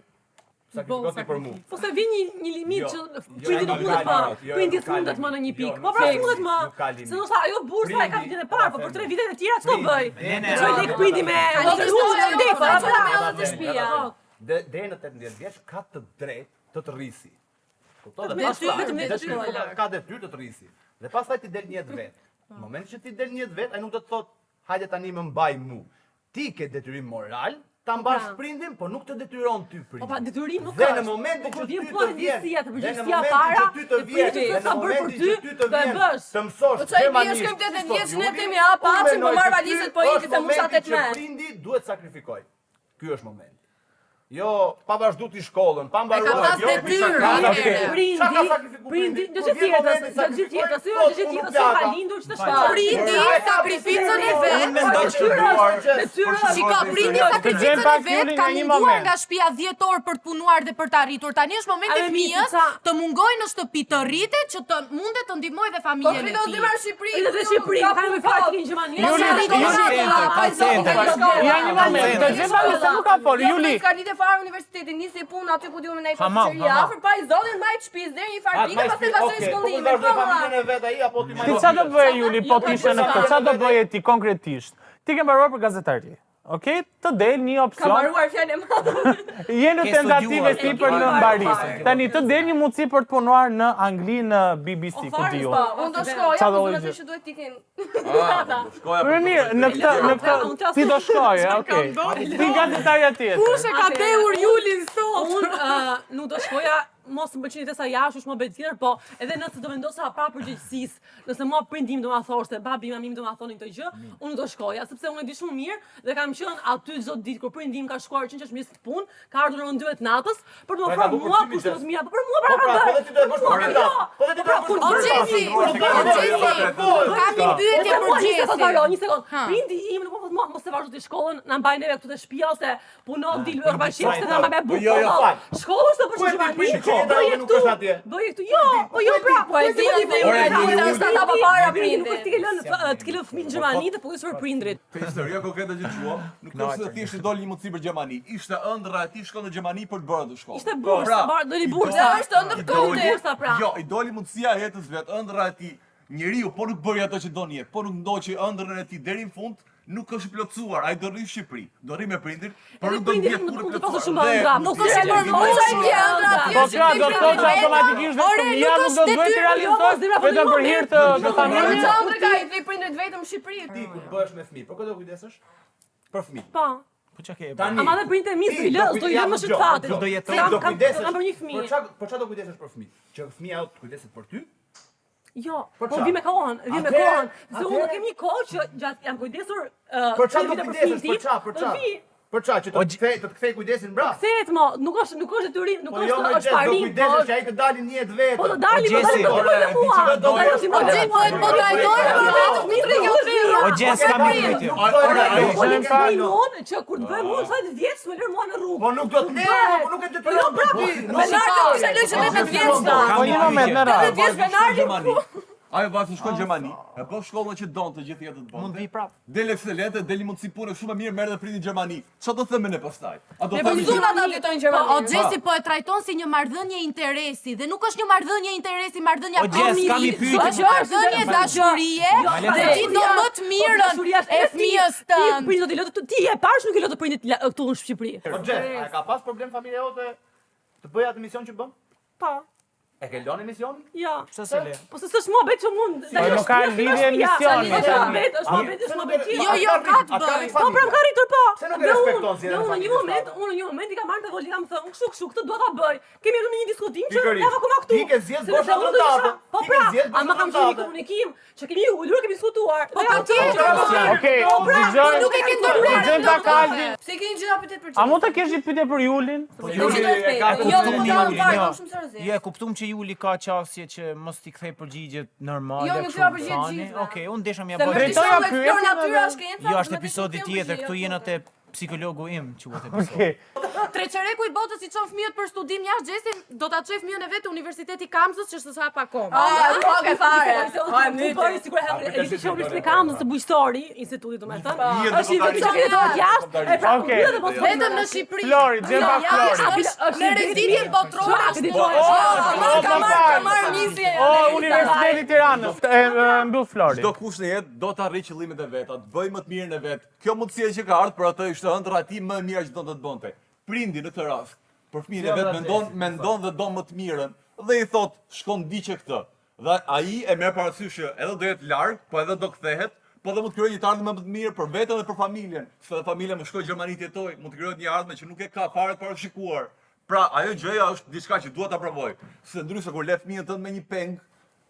sakrifikohet për mua. Po se vjen një limit që prindi nuk mundet më. Prindi fundet më në një pikë. Po pra fundet më. Se ndoshta ajo bursa e ka vitin e parë, po për 3 vitet e tjera ç'do bëj? Çoj lek prindi me të shtëpia. Deri në 18 vjeç ka të drejtë të të rrisi. Ka detyrë të të rrisi. Dhe pastaj ti del një jetë vet. Në momentin që ti del një jetë vet, ai nuk do të thotë, hajde tani më mbaj mu. Ti ke detyrim moral ta mbash prindin, po nuk të detyron ty prindin. Po pa detyrim nuk Dhe ka. në momentin që ty të përgjegjësia të vjen, përgjegjësia para, dhe në momentin që ty të vjen, të mësosh Po çaj bie shkojmë 80 vjeç ne themi ha paçi po marr valizet po ikit se musha 18. Prindi duhet sakrifikoj. Ky është momenti. Jo, pa vazhdu ti shkollën, pa mbaruar. Prindi, do të gjithë jetës, se ka lindur që të shkojë. Prindi sakrificën e vet. Shiko, prindi sakrificën e vet ka munduar nga shtëpia 10 orë për të punuar dhe për të arritur. Tani është momenti i fëmijës të mungojë në shtëpi të rritet që të mundet të ndihmojë dhe familjen e tij. Po fillon në Shqipëri. Në Shqipëri, ka më fat në Gjermani. Ja një moment, do të them se nuk ka fol. Juli. Fare universitetin, nisi punë aty ku diu me ndaj paseria, afër pa i zonin mbaj shtëpis deri një farë pastaj vazhdoi shkollimin. Familjen e vet ai apo ti më. Ti çfarë do bëje Juli, po të ishe në këtë? Çfarë do bëje ti konkretisht? Ti ke mbaruar për gazetari. Okej, të del një opsion. Ka mbaruar fjalë e madhe. Je në tentativë si për në mbari. Tani të del një mundësi për të punuar në Angli në BBC, ku diu. Unë do shkoja, po do të që duhet tikin. Për mirë, në këtë ti do shkoje, okej. Ti gazetari atje. Kush e ka beur Julin sot? Unë nuk do shkoja. Mos më pëlqen sa jashtë është më bëj tjetër, po edhe nëse do vendosa para përgjegjësisë, nëse mua prindim do ma thoshte, babi mamim do ma thonin këtë gjë, unë do shkoja, sepse unë e di shumë mirë dhe kam qenë aty çdo ditë kur prindim ka shkuar 100 mijë të punë, ka ardhur në 12 natës për të më ofruar mua kushte të mira, po për mua para ka bërë. Po ti do të bësh kandidat. Po ti do të bësh. O Xhesi, kam një pyetje për Xhesin. Një sekond. Prindi im nuk më thotë mos e vazhdo ti shkollën, na mbajnë neve këtu te shtëpia ose punon dil me bashkë se na më bëj bukur. Shkolla është për Gjermani. Bëj këtu. Jo, pra. Po e di se ata pa para prindi. Nuk ti ke lënë të ke lënë fëmijën në Gjermani dhe punojë për prindrit. Te historia konkrete që thua, nuk është se thjesht i doli një mundësi për Gjermani. Ishte ëndra e tij shkon në Gjermani për të bërë atë shkollë. Ishte bursë, doli bursa. Është ëndër konte. Bursa pra. Jo, i doli mundësia e jetës vet, ëndra e tij. Njeriu po nuk bëri ato që doni, po nuk ndoqi ëndrrën e tij deri në fund, nuk është i plotësuar, ai do rri në Shqipëri, do rri me prindin, por nuk do të prindin jetë nuk kurrë do plotësuar. pasë shumë ëndra, nuk është Por mos ai ëndra atje. Po pra, do të thotë që automatikisht dhe fëmia nuk do duhet të realizohet vetëm për hir të familjes. Ëndra ka i prindrit vetëm në Shqipëri. Ti kur bëhesh me fëmijë, për këtë do kujdesesh? Për fëmijë. Po. Po çka ke? Tani. Ama dhe prindë e mi do i lë më shqetësate. Do jetë Do kujdesesh. Kam për një fëmijë. Për çfarë do kujdesesh për fëmijë? Që fëmia jot kujdeset për ty? Jo, Për po qa? vi me kohën, vi me Atëherë- kohën. Se unë atëherë- kem një kohë që gjatë jam kujdesur Për çfarë do vite kujdesesh? fëmijën Për çfarë? Për tim, çfarë? vi. Për çfarë? Që të të kthej kujdesin brap? Kthehet mo, nuk është detyrim, nuk Po është jo më është gjest, do parim. kujdesesh që ai të dalin një jetë vetë. Po të dali, po Gjesi, dali, po dali mua. çfarë do Dali bësh? ti më O dali. Po trajtojnë për vetëm fëmijët e tjerë. O Gjes kam një pyetje. Po ne kemi unë që kur të bëjmë unë sa të vjeç më lër mua në rrugë. Po nuk do të lejë, po nuk e detyron për ty. Me nartë kisha lënë që 18 vjeç. Po një moment në radhë. Ajo vajzë shkon në Gjermani, e po shkollën që donte gjithë jetën të Mund bonte. vi prap. Del ekselente, deli mundësi pune shumë e mirë, merr dhe prindi në Gjermani. Çfarë do thëmë ne pastaj? A do Po thëmë zona ata jetojnë në Gjermani. O Gjesi po e trajton si një marrëdhënie interesi dhe nuk është një marrëdhënie interesi, marrëdhënia O Gjes, kam një pyetje. Është marrëdhënie dashurie dhe ti do më të mirën e fëmijës tënd. Prindi do t'i lë ti e pash nuk i lë të prindit këtu në Shqipëri. Po Xhe, a ka pas problem familja jote të bëj atë mision që bën? Po. E ke lënë misionin? Ja. Pse se le? Po se s'është mua bet që mund. nuk ka lidhje misioni, Është tani. mua bet, është mua bet, është mua bet. Jo, ka të bëj. Po pra ka rritur po. Se nuk e respekton si Në një moment, unë në një moment i kam marrë te voli kam thënë, kështu këtë dua ta bëj. Kemi rënë në një diskutim që Pikërisht. ja akoma këtu. Ti ke zgjedh Sepse bosha unë do vërtetë. isha- Po Ti ke pra, zgjedh bosha ama kam qenë vërtetë. komunikim, që kemi ulur, kemi diskutuar. Po patjetër. Okej, Po nuk e ke ndërprerë. dëgjojmë ta Kalvin. Pse keni gjëra pyetje për A mund të kesh një pyetje për Julin? Juli e ka Jo, kuptuar po Juli. jo, shumë seriozisht. Jo, e kuptum që Juli ka qasje që mos t'i kthej përgjigjet normale. Jo, nuk kështu ka përgjigje fani. gjithve. Okej, unë desha mja Se më bëj. Drejtoja dishon pyetjen eksplor natyra edhe- shkenca. Jo, është episodi tjetër, këtu jena te psikologu im, quhet episodi. Okej. Treqereku i botës i çon fëmijët për studim jashtë Gjesi, do ta çoj fëmijën e vet te Universiteti Kamzës që s'është hap akoma. Po ke fare. Po sikur e ishte që Universiteti Kamzës të bujqësori, instituti domethënë. Mirë, Është i vetë që jetohet jashtë. E pra, Okej. dhe mos Vetëm në Shqipëri. Flori, gjem pak Flori. Është Në renditjen botërore është Ka marrë nisje. O, Universiteti i Tiranës. E mbyll Flori. Çdo kush në jetë do të arrijë qëllimet e veta, të bëjë më të mirën e vet. Kjo mundësia që ka ardhur për atë ishte ëndra e tij më e mira që do të bënte. Prindi në këtë rast, për fëmijën e vet mendon dhe do më të mirën dhe i thot, shkon ndiqe këtë. Dhe ai e merr parasysh që edhe do jetë larg, po edhe do kthehet, po dhe mund të krijojë një të ardhmë më të mirë për veten dhe për familjen. Se familja më shkoj në Gjermani të jetoj, mund të krijohet një ardhmë që nuk e ka fare të parashikuar. Pra, ajo gjëja është diçka që dua ta provoj. Se ndryshe kur le fëmijën tënd me një peng,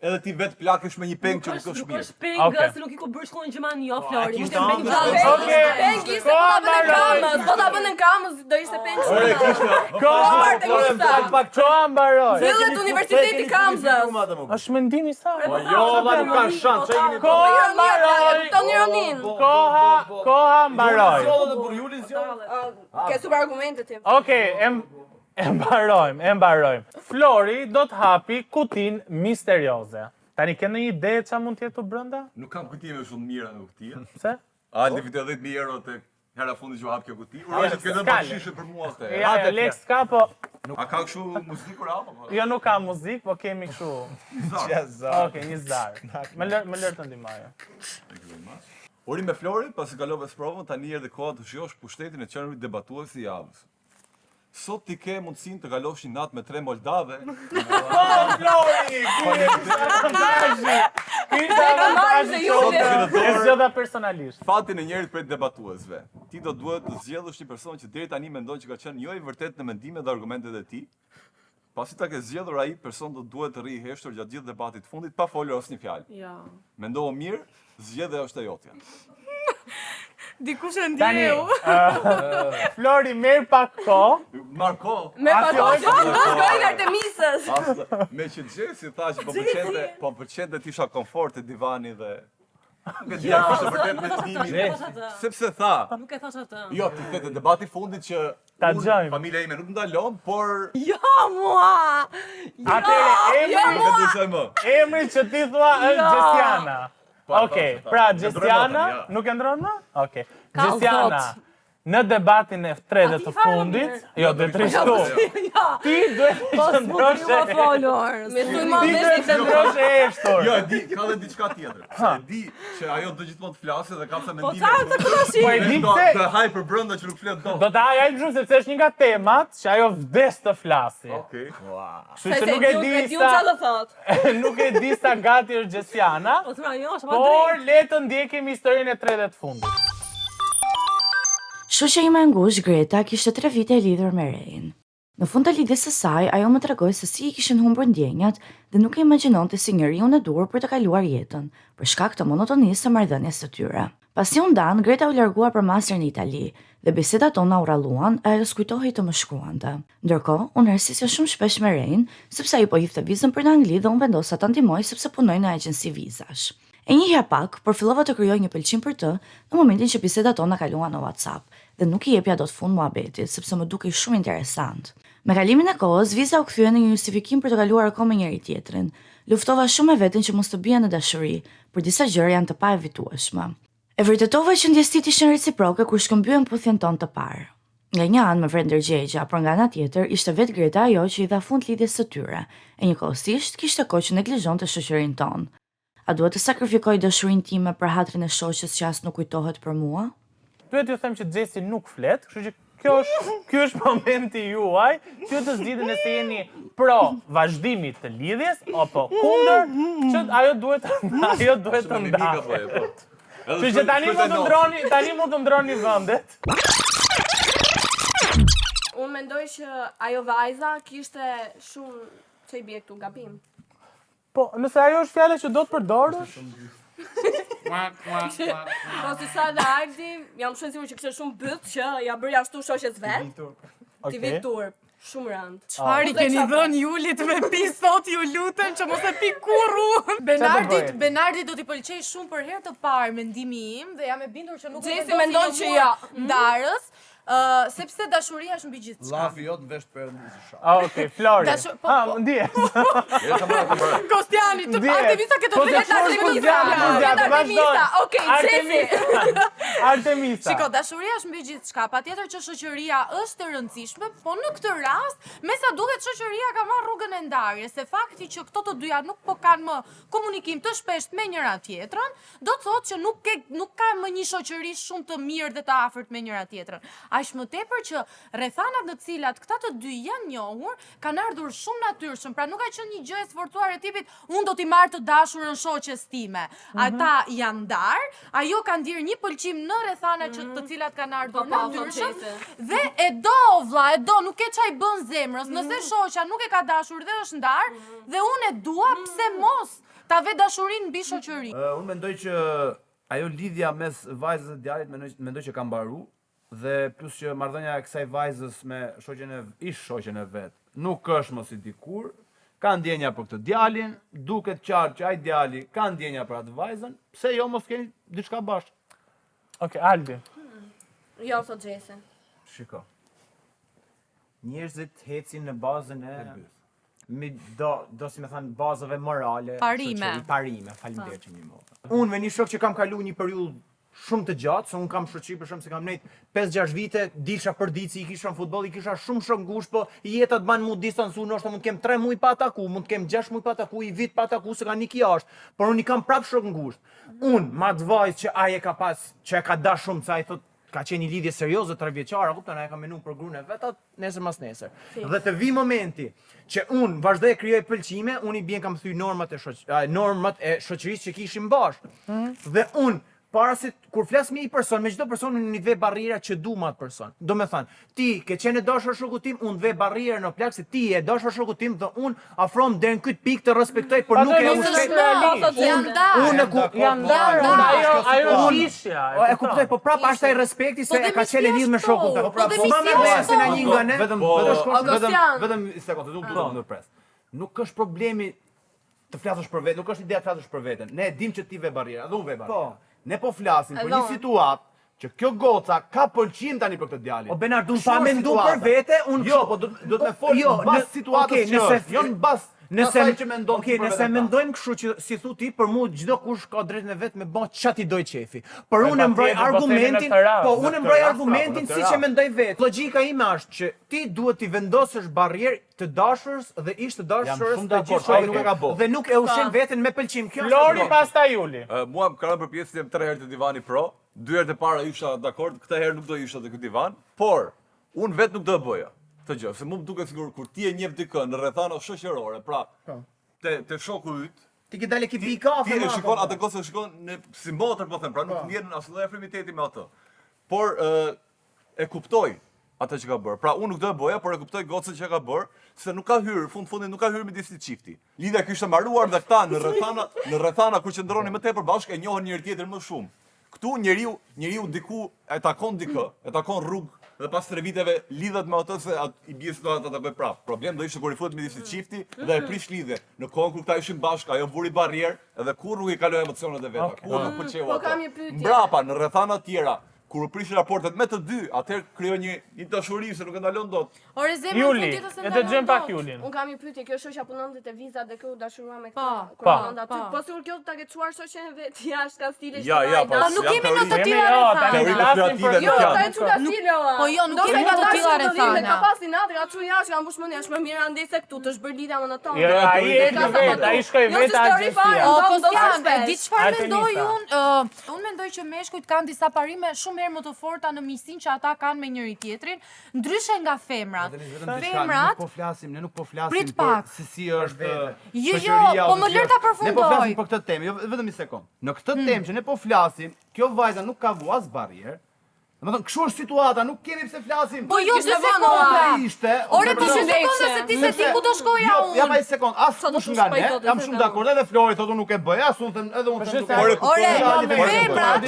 edhe ti vetë plakesh me një peng që nuk është Nuk mirë. është peng, Okej. se nuk i ku bërë shkollën në Gjermani, jo Flori. kishte Nuk e peng ëndër. gjallë. Okej. Pengis po ta bënë në Kamës, po ta bënë në Kamës do ishte peng shumë. Koha mbaroj. Fillet Universiteti Kamzës. Është mendimi sa? Jo, valla nuk ka shans, çai keni Koha mbaroj. Toni Ronin. Koha mbaroj. Zgjollën për Julin zgjollën. Ke super argumente ti. Okej, e mbarojmë. Flori do të hapi kutin misterioze. Tani ke në një ide ç'a mund të jetë të brenda? Nuk kam kujtime shumë mira në kutije. Pse? A në vitë 10.000 euro tek hera fundi që hap kjo kuti. Uroj që të kenë bakshishe për mua atë. Ja, Lex ka po, A ka kështu muzikë apo? jo nuk ka muzikë, po kemi kështu. Jazza. Okej, një zar. Më lër të ndihmoj. Uri me Flori, pasi kalove sprovën, tani erdhi koha të shijosh pushtetin e qenërit debatuesi i javës. Sot ti ke mundësinë të kalosh një natë me 3 moldave. Flori! E zgjodha personalisht. Fatin e njerit prej debatuesve. Ti do duhet të zgjedhësh një person që deri tani mendon që ka qenë jo i vërtet në mendimet dhe argumentet e tij. Pasi ta ke zgjedhur ai person do duhet të rrijë i heshtur gjatë gjithë debatit të fundit pa folur asnjë fjalë. Ja. Mendohu mirë, zgjedhja është e jotja. Dikush e Tani, ndjeu. Flori merr pak kohë. Marko. Me pato. Shkojnë Artemisës. Me që Gjesi tha që po pëlqente të isha komfort e divani dhe nuk e di a kishte vërtet mendimi. Sepse tha, Nuk e thash atë. jo, ti the debati fundit që Ta unë, gjojmë. familja ime nuk ndalon, por Jo mua. Atëre, nuk e dishoj më. emri që ti thua është Gjesiana. Okej, pra Ndron Gjesiana notën, ja. nuk e ndron më? Okej. Ka Gjesiana, thot. në debatin e tretë të fundit, jo, duhet të rishtu. Ti duhet të qëndrosh Ju folur. Ti duhet të qëndrosh e eshtur. Jo, e di, ka dhe diçka tjetër. Se e di që ajo do gjithmonë të flasë dhe ka pse Po mendime. ta të këtashi. Po e di pse Të haj për brenda që nuk flet dot. do ta haj shumë sepse është një nga temat që ajo vdes të flasi. Okej. Kështu që nuk e di sa nuk e di sa gati është Gjesiana, Po thua jo, është pa por drejt. le të ndjekim historinë e tretë të fundit. Shoqja ime e ngushtë Greta kishte 3 vite e lidhur me Rein. Në fund të lidhjes së saj, ajo më tregoi se si I kishin humbur ndjenjat dhe nuk e imagjinonte si njeriu e duhur për të kaluar jetën, për shkak të monotonisë së marrëdhënies së tyre. Pasi u ndan, Greta u largua për master në Itali dhe bisedat tona u rralluan e ajo skujtohej të më shkruante. Ndërkohë, unë rësisja shumë shpesh me Rein, sepse ai po hifte vizën për në Angli dhe unë vendosa ta ndihmoj sepse punoj në agjenci vizash. E njihja pak, por fillova të krijoj një pëlqim për të në momentin që bisedat tona kaluan në WhatsApp dhe nuk I jepja dot fund muhabetit sepse më dukej shumë interesant. Me kalimin e kohës, viza u kthye në një justifikim për të kaluar akoma me njëri tjetrin. Luftova shumë me veten që mos të bija në dashuri, por disa gjëra janë të paevitueshme. E vërtetova që ndjesitë ishin reciproke kur shkëmbyen puthjen tonë të parë. Nga një anë më vret ndërgjegja, por nga ana tjetër ishte vetë Greta ajo që I dha fund lidhjes së tyre, e njëkohësisht kishte kohë që neglizhonte shoqërinë tonë. A duhet të sakrifikoj dashurinë time për hatrin e shoqes që as nuk kujtohet për mua? Duhet ju them që Xhesi nuk flet, kështu që ky është momenti juaj që të zgjidhni nëse jeni pro vazhdimit të lidhjes apo kundër, që ajo duhet të ndahet. Kështu që tani mund të ndroni vendet. Unë mendoj që ajo vajza kishte shumë që I bie këtu gabim. Po, nëse ajo është fjala që do të përdorësh, Po si sa dhe Aldi, jam shumë sigur që kishte shumë byt që ja bëri ashtu shoqes vet. Ti vit tur, shumë rënd. Çfarë I keni dhënë Julit me pi sot, ju lutem që mos e pi kurrë. Benardit do t'i pëlqej shumë për herë të parë mendimi im dhe jam e bindur që nuk Xhesi mendon që ja. Ndarës. Sepse dashuria është mbi gjithçka. Llafi jot vesh për shah. Okej, Flori. Ndjes. Kostiani, Artemisa këtë Okej, Xhesi. Artemisa. Shiko, dashuria është mbi gjithçka. Patjetër që shoqëria është e rëndësishme, po në këtë rast, me sa duket shoqëria ka marrë rrugën e ndarjes, se fakti që këto të dyja nuk po kanë më komunikim të shpeshtë me njëra tjetrën, do të thotë që nuk ka më një shoqëri shumë të mirë dhe të afërt me njëra tjetrën. Aq më tepër që rrethanat në të cilat këta të dy janë njohur kanë ardhur shumë natyrshëm, pra nuk ka qenë një gjë e sforcuar e tipit unë do t'i marr të dashurën shoqes time. Ata janë ndar, ajo ka ndier një pëlqim në rrethanat që të cilat kanë ardhur natyrshëm dhe e do, nuk e çaj bën zemrës. Nëse shoqja nuk e ka dashur dhe është ndar dhe unë e dua, pse mos ta ve dashurinë mbi shoqëri. Unë mendoj që ajo lidhja mes vajzës dhe djalit mendoj që ka mbaru. Dhe plus që marrëdhënia e kësaj vajzës me shoqen e vet nuk është më si dikur, ka ndjenja për këtë djalin, duket qartë që ai djali ka ndjenja për atë vajzën, pse jo mos keni diçka bashkë. Okej, Albi. Jo, thot Xhesi. Shiko. Njerëzit hecin në bazën e do si me thënë bazave morale. Parime, faleminderit që më mohë. Unë me një shok që kam kalu një periudhë shumë të gjatë, se unë kam shoqëri për shemb se kam nejt 5-6 vite, dilsha për ditë si I kisha në futboll, I kisha shumë shok ngushtë, po jeta të ban mu distancu, ndoshta mund të kem 3 muaj pa ataku, mund të kem 6 muaj pa ataku, I vit pa ataku se ka një jashtë, por unë I kam prap shok ngushtë. Unë, ma të vajzë që ai e ka pas, që e ka dash shumë, se ai thot ka qenë një lidhje serioze 3 vjeçare, kupton, ai ka menuar për gruën e vet, nesër mas nesër. Dhe të vi momenti që unë vazhdoj e krijoj pëlqime, unë I bien kam thy normat e shoqërisë që kishim bashkë. Dhe unë para se kur flas me një person, me çdo person unë ve barriera që du me atë person. Do me thënë, ti ke qenë dashur shoku tim, unë ve barriera në plak se ti e dashur shoku tim dhe unë afrohem deri në këtë pikë të respektoj, por nuk e ajo shishja. E kuptoj, po prap është ai respekti se e ka qenë lidh me shokun tënd. Po ma me vesen a një nga ne. Vetëm një sekondë, nuk do të pres. Nuk është problemi të flasësh për veten, nuk është ideja të flasësh për veten. Ne e dim që ti ve barriera, dhe unë ve barriera. Ne po flasim për një situatë që kjo goca ka pëlqim tani për këtë djalin. O Benard, unë pa mendu për vete, unë jo, po do të më fol në bas situatës që jo në bas Nëse nëse mendojmë kështu që si thu ti, për mua çdo kush ka drejtën e vet me bë çati doj qefi. Por unë mbroj argumentin, unë mbroj argumentin siç e mendoj vet. Logjika ime është që ti duhet t'i vendosësh barrierë të dashurës dhe ish të dashurës të gjithë dhe nuk e ushen veten me pëlqim. Kjo Flori pastaj Juli. Mua më kanë për pjesë që jam 3 herë te divani pro, 2 herë e para isha dakord, këtë herë nuk do isha te ky divan, por unë vet nuk do e bëja. Të gjë, se mu më duket sigur kur ti e njeh dikën në rrethana shoqërore, pra te shoku yt, ti ke dalë ki pi kafe. ti e shikon atë kohë shikon si motër po them, pra nuk ndjen as lloj afinitet me atë. Por e kuptoj atë që ka bërë. Pra unë nuk do e bëja, por e kuptoj gocën që ka bërë, se nuk ka hyrë, fundin nuk ka hyrë midis të çifti. Lidhja kishte mbaruar dhe këta në rrethana kur qëndronin më tepër bashkë e njohën njëri tjetrin më shumë. Këtu njeriu diku e takon dikë, e takon rrugë dhe pas 3 viteve lidhet me atë se i bie situata ta bëj prap. Problem do ishte kur i futet midis të çifti dhe e prish lidhje. Në kohën kur këta ishin bashkë, ajo vuri barrier dhe kurrë nuk i kaloi emocionet e veta. Kurrë nuk pëlqeu ato. Po kam një pyetje. Mbrapa në rrethana tjera, kur u prishin raportet me të dy, atëherë krijoi një dashuri se nuk e ndalon dot. Ore zemra Juli, e dëgjojmë pak Julin. Un kam një pyetje, kjo shoqja punonte te Viza dhe kjo u dashurua me Po, këtë. po. Po sigur kjo ta ke çuar shoqen vet jashtë ka stile Ja, Po nuk kemi në të tilla tani rrethana. flasim për Jo, kjo. ta e çuka stile. Po jo, nuk kemi në të tilla Ka rrethana. pasi natë, ka çu jashtë, ka mbush mendja, është më mirë andej se këtu të zhbër lidhja më në tonë. Jo, ai e vet, ai shkoi vet agjencia. Kostian, di çfarë Artemisa. mendoj unë mendoj që meshkujt kanë disa parime shumë herë më të forta në miqësinë që ata kanë me njëri tjetrin, ndryshe nga femrat. Femrat Ne nuk po flasim Prit për pak. se si është Jo, shoqëria. po më lër ta Ne po përfundoj. flasim për këtë temë, jo vetëm një sekond. Në këtë temë që ne po flasim, kjo vajza nuk ka vu as barrier. Domethënë, kështu është situata, nuk kemi pse flasim. Po jo, Kishte se vënë sekonda. Ishte. Ore, po se sekonda se ti se ti ku do shkoja Ja unë. pa një sekond, as kush nga ne, jam shumë dakord, edhe Flori thotë unë nuk e bëj, as unë them, edhe unë them. Femrat,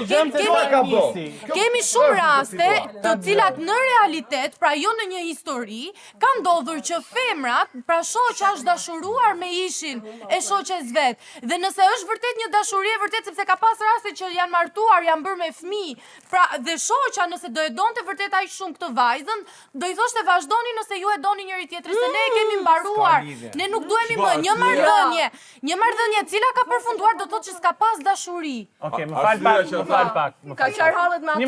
kemi shumë raste të cilat në realitet, pra jo në një histori, ka ndodhur që femrat, pra shoqja është dashuruar me ishin e shoqes vet. Dhe nëse është vërtet një dashuri e vërtet sepse ka pas raste që janë martuar, janë bërë me fëmijë, pra dhe shoqja nëse do e donte vërtet aq shumë këtë vajzën, do i thoshte vazhdoni nëse ju e doni njëri tjetrin se ne e kemi mbaruar. Ne nuk duhemi më një marrëdhënie e cila ka përfunduar do thotë që s'ka pas dashuri. Okej, më fal pak. Ka qarë hallet me ata.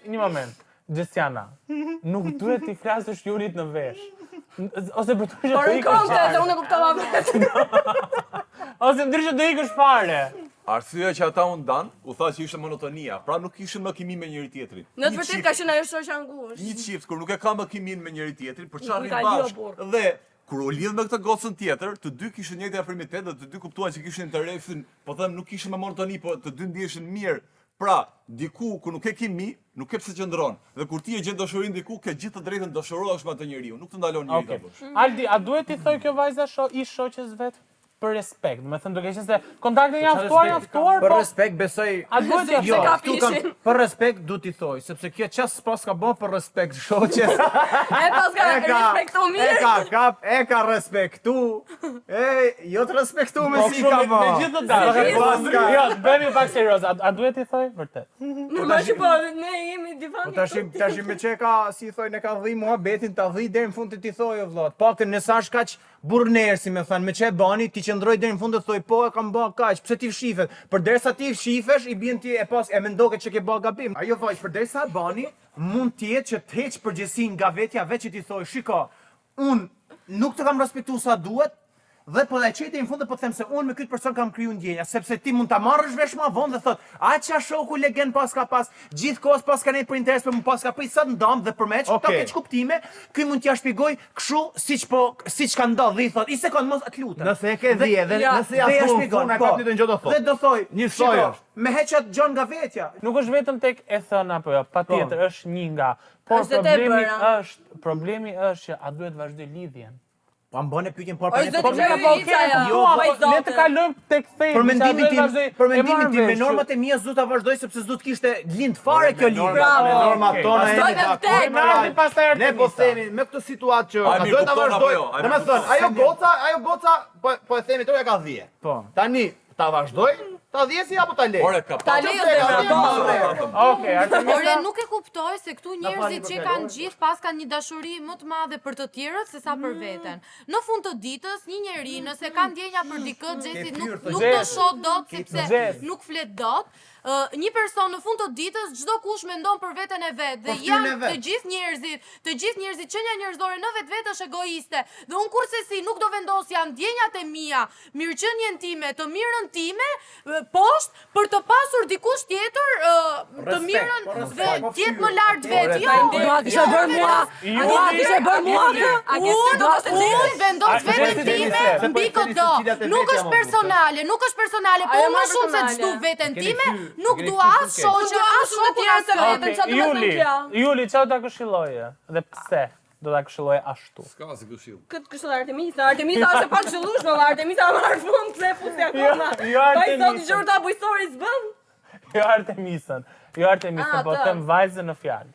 Një moment. Gjestiana, nuk duhet t'i flasësh Julit në vesh. Ose për të Por në konte, se unë e kuptova vetë. Ose ndryshe do ikësh fare. Arsyeja që ata u ndan, u tha që ishte monotonia, pra nuk kishin më kimi me njëri tjetrin. Në të vërtetë ka qenë ajo shoqja ngushtë. Një qift kur nuk e ka më kimin me njëri tjetrin, për çfarë Nuk ka rrin lidhur bashkë. Dhe kur u lidh me këtë gocën tjetër, të dy kishin njëjtë afirmitet dhe të dy kuptuan që kishin interesin, po them nuk kishin me monotoni, po të dy ndiheshin mirë. Pra, diku ku nuk e kimi, nuk e pse qëndron. Dhe kur ti e gjen dashurinë diku, ke gjithë të drejtën dashurohesh me atë njeriu, nuk të ndalon njëri ta bësh. Aldi, a duhet t'i thoj kjo vajza ish shoqes vet? Për respekt, me thënë duke qenë se kontaktet janë ftuar, Për po respekt besoj. a duhet t'i Jo, thoj? këtu kam për respekt du t'i thoj, sepse kjo ças s'pas ka bën për respekt shoqes. E pas ka respektu mirë. E ka respektu. Jo të respektu me Po si kështu ka me bën. gjithë të dashur. Jo, bëhemi pak serioz. A duhet t'i thoj vërtet? Normal që po, ne jemi divani. Po tash me çe ka, si thoj, ne ka dhi muhabetin, ta dhi deri në fund të t'i thoj o vëlla. Paktën nëse është kaq burrner si më thënë, me çe bani, ti qëndroj deri në fund të thoj, po e kam bën kaq, pse ti fshifet? Përderisa ti fshifesh, i bien ti e pas e mendoket që ke bën gabim. Ajo vajzë përderisa e bani, mund të jetë që të heq përgjegjësinë nga vetja veç që ti thoj, shiko, unë nuk të kam respektuar sa duhet. Dhe po dhe qëjtë i në fundë po të them se unë me këtë person kam kriju ndjenja, sepse ti mund ta marrësh vesh ma vonë dhe thot, a qa shoku legend pas ka pas, gjithë kohës pas ka nejtë për interes për mu pas ka për i sot ndam dhe përmeq, këto keq kuptime, ky mund t'ja shpjegoj kështu siç ka ndodhur, dhe i thot, i sekond mos atë lutem. Nëse e ke dhije dhe nëse ja thon, e kap një të njëjtë do thot. Dhe do thoj, një soj është. Me heqat gjon nga vetja. Nuk është vetëm tek e thënë apo jo, patjetër është një nga. Por Është dhe te bëra. problemi është që a duhet vazhdoj lidhjen. Pa më bëne pyetjen por Oj, për zoti, po Ne të kalojmë tek themi. për mendimin tim me normat e mia s'do ta vazhdoj sepse s'do të kishte lind fare kjo lidhje. Me normat tona jemi dakord. Ne po themi me këtë situatë që a duhet ta vazhdoj. Domethënë, ajo goca po e themi toja ka dhije. Po. Tani Ta vazhdoj? Ta dhjesi apo ta lej? Ore, ka Ta lejë dhe Okej, Artemisa. Ore, nuk e kuptoj se këtu njerëzit që kanë gjithë pas kanë një dashuri më të madhe për të tjerët se sa për veten. Në fund të ditës, një njeri nëse ka ndjenja për dikë, Xhesi nuk të shoh dot sepse nuk flet dot. Një person në fund të ditës çdo kush mendon për veten e vet dhe janë të gjithë njerëzit qenia njerëzore në vetvete është egoiste. Dhe unë kurse nuk do vendosja ndjenjat e mia, mirëqenien time, të mirën time poshtë për të pasur dikush tjetër të mirën dhe tjetë më lart vet. Jo, kishe bërë mua. Unë vendos veten time mbi këto. Nuk është personale, po më shumë se çdo veten time. Nuk dua as shoqë, as shumë të tjerë se vetëm çfarë do të thonë. Juli, çfarë ta këshilloje? Dhe pse do ta këshilloje ashtu? Ska si këshill. Këtë këshill Artemisa. Artemisa është e pa këshillueshme, Artemisa marr fund pse futi akoma. Jo, Pa i Artemisa. thotë gjurta bujësori s'bën. Jo Artemisën, po them vajzën në fjalë.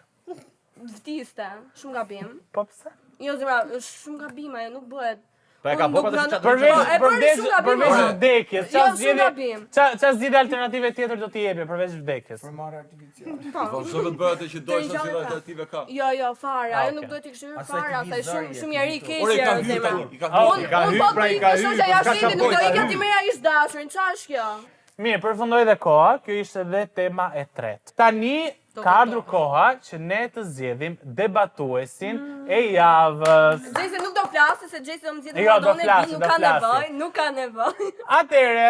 Vtiste, shumë gabim. Po pse? Jo, zemra, është shumë gabim, ajo nuk bëhet. Po e ka bërë atë çfarë Përveç vdekjes, Shumë çfarë zgjidhje alternative tjetër do t'i jepi përveç vdekjes? Po shumë të bëhet që dojsh të zgjidhje alternative ka. Jo, fare, ajo nuk duhet t'i këshirë fare, asaj shumë njeri keq Ore, ka është hyrë zemra. tani, ka hyrë. Unë po të ikë shoqja jashtë, nuk do ikë ti mera ish dashurin, çfarë është kjo? Mirë, përfundoi dhe koha, kjo ishte dhe tema e tretë. Tani ka ardhur koha që ne të zgjedhim debatuesin e javës. Xhesi nuk do flasë, se Xhesi do më zgjidhë Jo, do Madonne, flasi, nuk do ka flasi. nevojë, nuk ka nevojë. Atëre,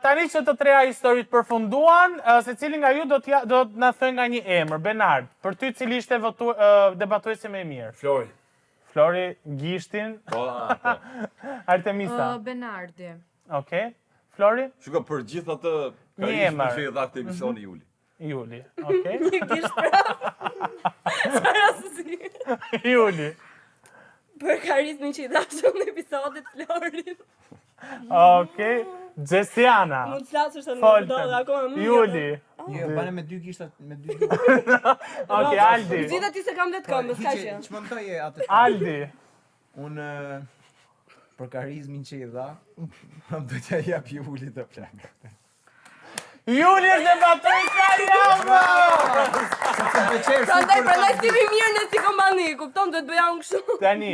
tani që të treja historit përfunduan, secili nga ju do të na thënë nga një emër, Benard. Për ty cili ishte debatuesi më i mirë? Flori. Flori, Gishtin, Po, Artemisa. Benardi. Okej. Flori? shiko për gjithë atë Një karizmë emër. që i dha këtë emisioni Juli. Juli. Okej. Rastësi. Juli. Për karizmin që i dashur në episodit Florit. Okej. Gjesiana. Mund të flasësh se nuk do dhe akoma më. Juli. Jo, bane me dy gishtat, me dy. Okej, Aldi. Gjithë ti se kam vetë këmbë, s'ka që. Ç'mendoje atë? Aldi. Unë për karizmin që i dha, do t'ja jap Julit të plak. Juli është debatuesa e javës! Prandaj si vi mirë në si kompani, kupton, duhet bëja unë kështu. Tani,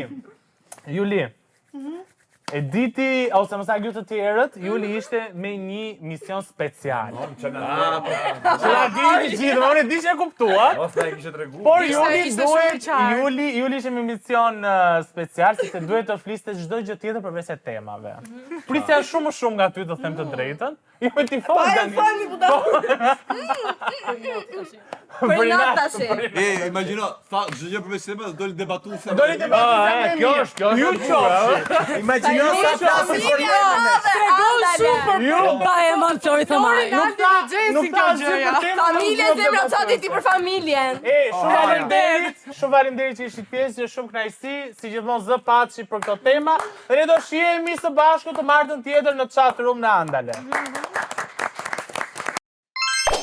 Juli, e diti, ose mësa gjithë të tjerët, Juli ishte me një mision special. Që la diti gjithë, më unë e di që e kuptuat, Mos na e kishe tregu. por Juli ishte duhet, shumë qartë. Juli ishte me mision special, si se duhet të fliste çdo gjë tjetër përveç se temave. Prisja shumë nga ty të them të drejtën. Jo me tifoz tani. Falmi buda. Për natë tash. Imagjino, tha çdo gjë përveç temave, doli debatuese. Doli debatuese. Kjo është. Ju qofshi. Imagjino sa flasin për Ju Pa e man Flori Thomaj. nuk ta gjëja. Familje zemra, çati ti për familjen. Shumë faleminderit që ishit pjesë, shumë kënaqësi, si gjithmonë zë patshi për këto tema. Dhe ne do shihemi së bashku të martën tjetër në chat room në Andale.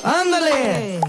Andale!